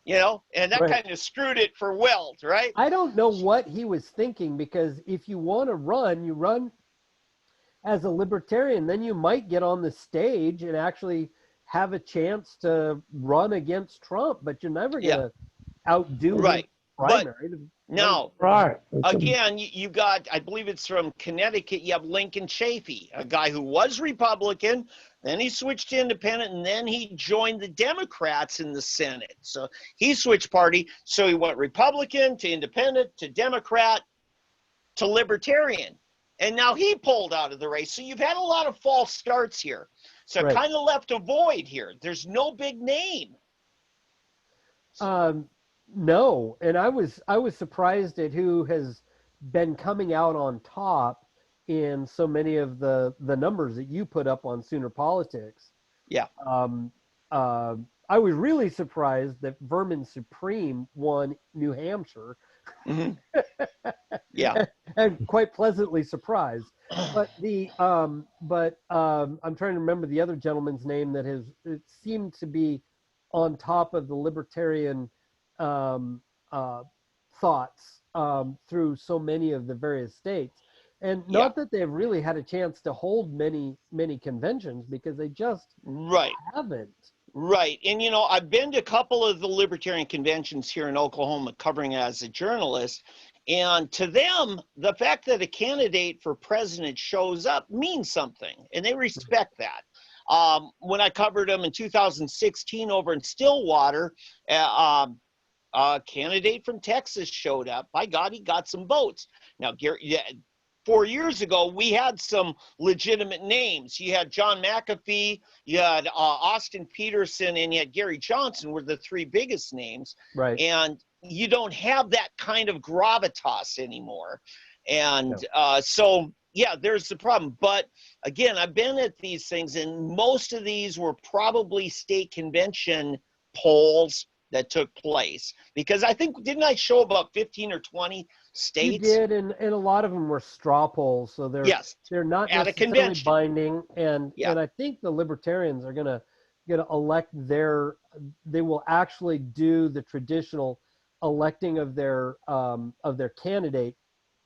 And that kind of screwed it for Weld, right? I don't know what he was thinking, because if you want to run, you run as a libertarian, then you might get on the stage and actually have a chance to run against Trump, but you're never going to outdo the primary. Now, again, you got, I believe it's from Connecticut, you have Lincoln Chafee, a guy who was Republican, then he switched to independent, and then he joined the Democrats in the Senate. So he switched party, so he went Republican to independent to Democrat to Libertarian. And now he pulled out of the race. So you've had a lot of false starts here. So it kind of left a void here. There's no big name. No, and I was surprised at who has been coming out on top in so many of the numbers that you put up on Sooner Politics. Yeah. I was really surprised that Vermin Supreme won New Hampshire. Mm-hmm. Yeah. and quite pleasantly surprised. But I'm trying to remember the other gentleman's name that it seemed to be on top of the libertarian thoughts through so many of the various states. And not that they've really had a chance to hold many conventions, because they just haven't. Right. And, you know, I've been to a couple of the libertarian conventions here in Oklahoma covering as a journalist. And to them, the fact that a candidate for president shows up means something, and they respect that. When I covered them in 2016 over in Stillwater, a candidate from Texas showed up. By God, he got some votes. Now, Gary, 4 years ago, we had some legitimate names. You had John McAfee, you had Austin Peterson, and you had Gary Johnson were the three biggest names. Right. And you don't have that kind of gravitas anymore. And so, yeah, there's the problem. But again, I've been at these things, and most of these were probably state convention polls that took place. Because I think, didn't I show about 15 or 20 states? You did, and a lot of them were straw polls, so they're not at necessarily binding. And I think the libertarians are gonna elect they will actually do the traditional electing of their candidate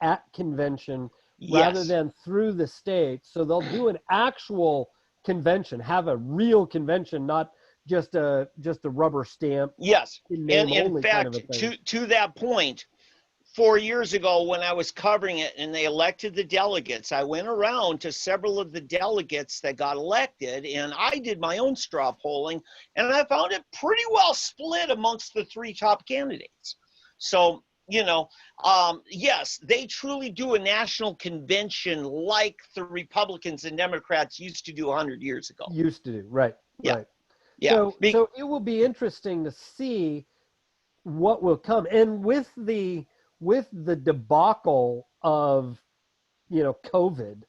at convention rather than through the state. So they'll do an actual convention, have a real convention, not just a rubber stamp. Yes, and in fact, to that point, 4 years ago when I was covering it and they elected the delegates, I went around to several of the delegates that got elected, and I did my own straw polling, and I found it pretty well split amongst the three top candidates. So, you know, yes, they truly do a national convention like the Republicans and Democrats used to do 100 years ago. Used to do, right. Yeah. Right. Yeah. So it will be interesting to see what will come. And with the debacle of, you know, COVID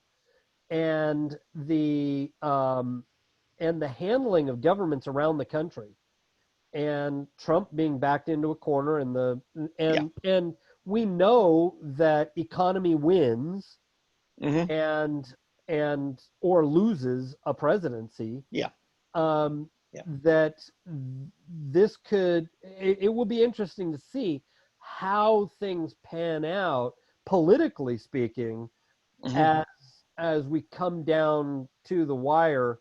and the handling of governments around the country, and Trump being backed into a corner, and we know that economy wins and or loses a presidency. Yeah. That this it will be interesting to see how things pan out politically speaking as we come down to the wire.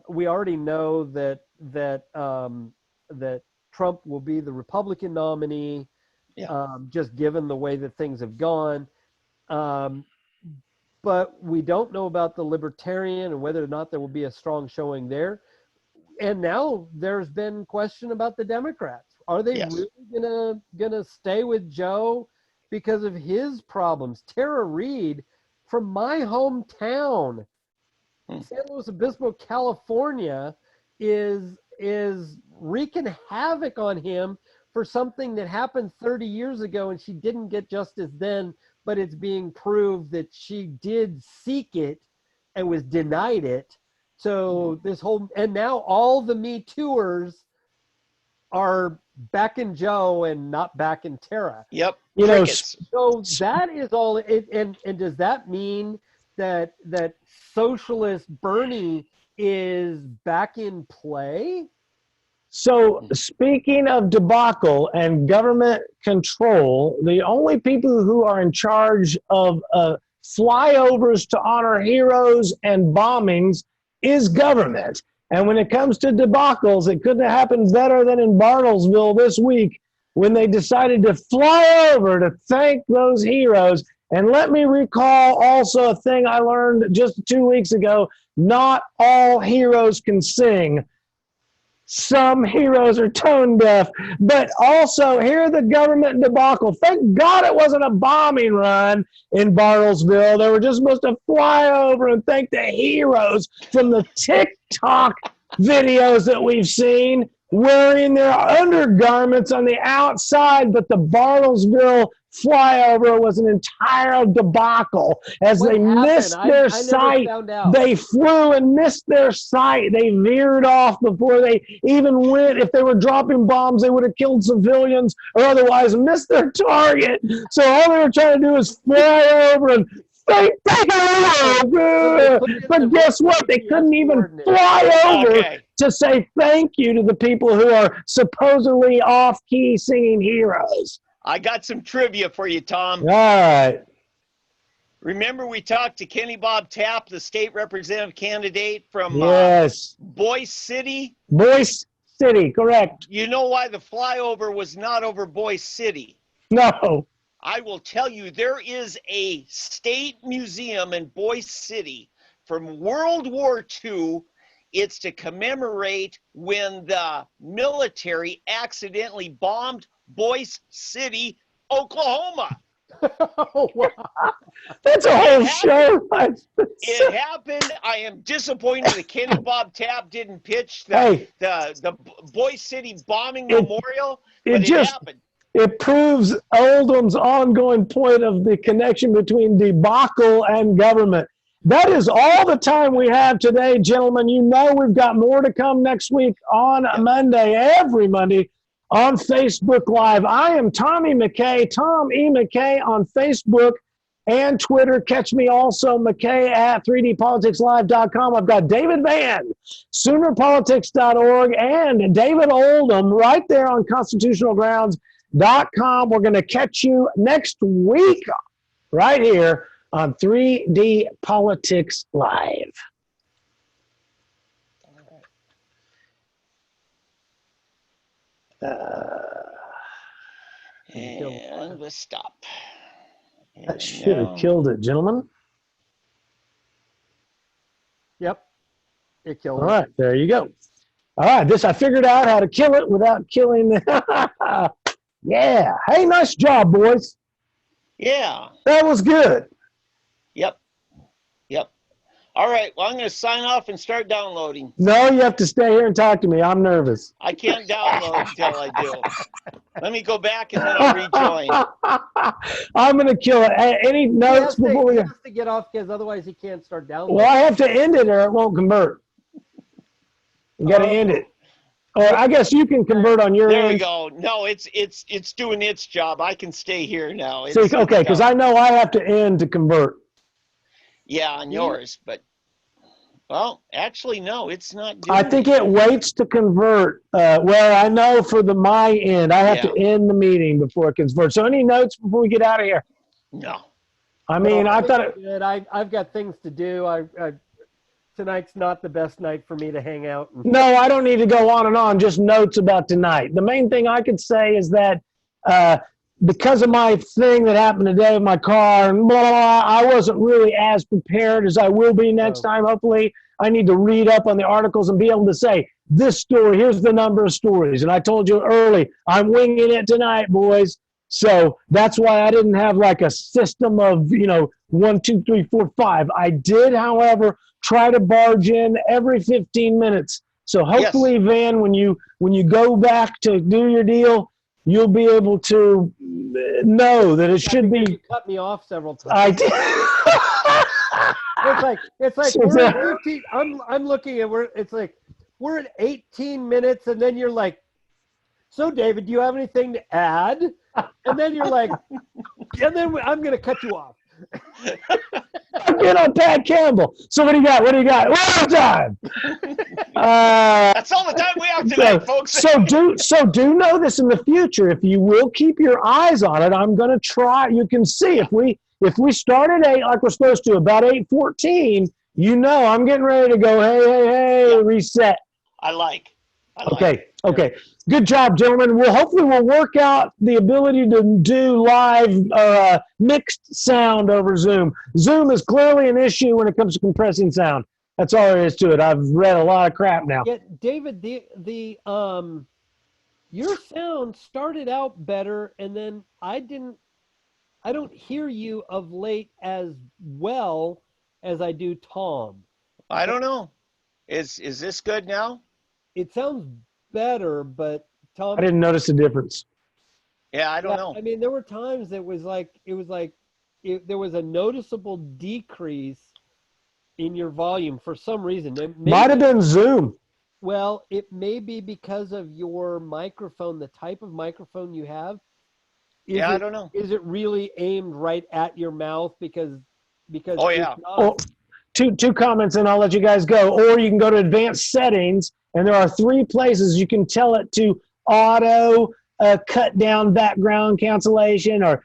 We already know that Trump will be the Republican nominee, just given the way that things have gone. But we don't know about the Libertarian and whether or not there will be a strong showing there. And now there's been question about the Democrats. Are they really gonna stay with Joe because of his problems? Tara Reid from my hometown, San Luis Obispo, California, is wreaking havoc on him for something that happened 30 years ago, and she didn't get justice then, but it's being proved that she did seek it and was denied it. So and now all the Me Too'ers are backing Joe and not backing Tara. Yep. You know, so that is all. And does that mean that socialist Bernie is back in play? So speaking of debacle and government control, the only people who are in charge of flyovers to honor heroes and bombings is government. And when it comes to debacles, it couldn't have happened better than in Bartlesville this week when they decided to fly over to thank those heroes. And let me recall also a thing I learned just 2 weeks ago. Not all heroes can sing. Some heroes are tone deaf, but also hear the government debacle. Thank God it wasn't a bombing run in Bartlesville. They were just supposed to fly over and thank the heroes from the TikTok videos that we've seen wearing their undergarments on the outside, but the Bartlesville flyover was an entire debacle as What they happened? missed I their never sight. found out. They flew and missed their sight. They veered off before they even went. If they were dropping bombs, they would have killed civilians or otherwise missed their target. So all they were trying to do is fly over and take over. But guess what? They couldn't even fly over to say thank you to the people who are supposedly off-key singing heroes. I got some trivia for you, Tom. All right. Remember we talked to Kenny Bob Tapp, the state representative candidate from Yes. Boise City? Boise City, correct. You know why the flyover was not over Boise City? No. I will tell you, there is a state museum in Boise City from World War II. It's to commemorate when the military accidentally bombed Boise City, Oklahoma. Oh, wow. That's a whole show. It happened. I am disappointed that Kenny Bob Tapp didn't pitch the Boise City bombing memorial, but it happened. It proves Oldham's ongoing point of the connection between debacle and government. That is all the time we have today, gentlemen. You know we've got more to come next week on Monday, every Monday, on Facebook Live. I am Tommy McCay, Tom E. McCay on Facebook and Twitter. Catch me also, McCay at 3dpoliticslive.com. I've got David Van, Soonerpolitics.org, and David Oldham right there on constitutionalgrounds.com. We're going to catch you next week right here on 3D Politics Live. And we'll stop. That should have killed it, gentlemen. Yep. It killed it. All right, there you go. All right, I figured out how to kill it without killing. Yeah. Hey, nice job, boys. Yeah. That was good. Yep. All right. Well, I'm going to sign off and start downloading. No, you have to stay here and talk to me. I'm nervous. I can't download until I do. Let me go back and then I'll rejoin. I'm going to kill it. Any notes before we... He has to get off because otherwise he can't start downloading. Well, I have to end it or it won't convert. You got to end it. Or I guess you can convert on your end. There we go. No, it's doing its job. I can stay here now. Okay, because I know I have to end to convert. Yeah, on yours, but well, actually, no, it's not doing I think it waits to convert. Well, I know for my end, I have to end the meeting before it converts. So any notes before we get out of here? No. I mean, I thought good. I've got things to do. Tonight's not the best night for me to hang out. No, I don't need to go on and on, just notes about tonight. The main thing I could say is that because of my thing that happened today with my car and blah, blah, blah, I wasn't really as prepared as I will be next time. Hopefully, I need to read up on the articles and be able to say, this story, here's the number of stories. And I told you early, I'm winging it tonight, boys. So that's why I didn't have like a system of, 1, 2, 3, 4, 5. I did, however, try to barge in every 15 minutes. So hopefully, Van, when you go back to do your deal, you'll be able to know that it should be. You cut me off several times. I did. It's like we're at 15. I'm looking at we're at 18 minutes, and then you're like, so David, do you have anything to add? And then you're like, and then I'm going to cut you off. Get on Pat Campbell. So what do you got? One more time. That's all the time we have tonight, folks. So do know this in the future. If you will keep your eyes on it, I'm going to try. You can see if we start at 8 like we're supposed to, about 8:14, I'm getting ready to go. Hey, reset. I like. Okay. Good job, gentlemen. Hopefully we'll work out the ability to do live mixed sound over Zoom. Zoom is clearly an issue when it comes to compressing sound. That's all there is to it. I've read a lot of crap now. Yeah, David, the your sound started out better, and then I don't hear you of late as well as I do Tom. I don't know. Is this good now? It sounds better, but Tom, I didn't notice the difference. Yeah, I don't know. I mean, there were times there was there was a noticeable decrease in your volume for some reason. Might have been Zoom. Well, it may be because of your microphone, the type of microphone you have. I don't know. Is it really aimed right at your mouth? Because Oh, yeah. Two comments and I'll let you guys go. Or you can go to advanced settings and there are 3 places you can tell it to auto cut down background cancellation or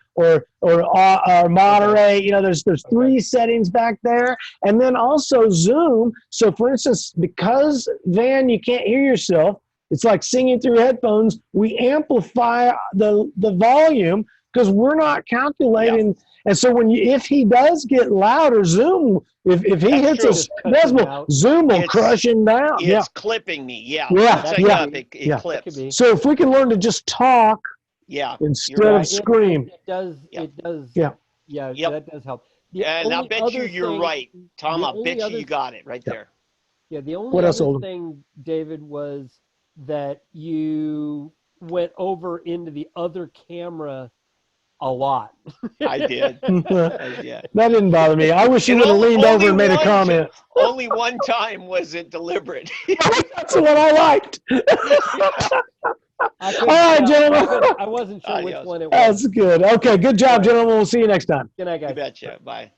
moderate. You know, there's 3 settings back there, and then also Zoom. So for instance, because Van, you can't hear yourself, it's like singing through headphones. We amplify the volume because we're not calculating. Yeah. And so if he does get louder, Zoom, if he hits a decimal, Zoom will crush him down. It's clipping me. Yeah. It clips. So if we can learn to just talk, instead of scream, it does. Yeah. That does help. And I'll bet you're right, Tom. I'll bet you got it right there. Yeah. The only other thing, David, was that you went over into the other camera a lot. I did. That didn't bother me. I wish you would have leaned over and made a comment. Only one time was it deliberate. That's what I liked. All right, gentlemen. I wasn't sure which one it was. That's good. Okay, good job, gentlemen. We'll see you next time. Good night, guys. You betcha. Bye.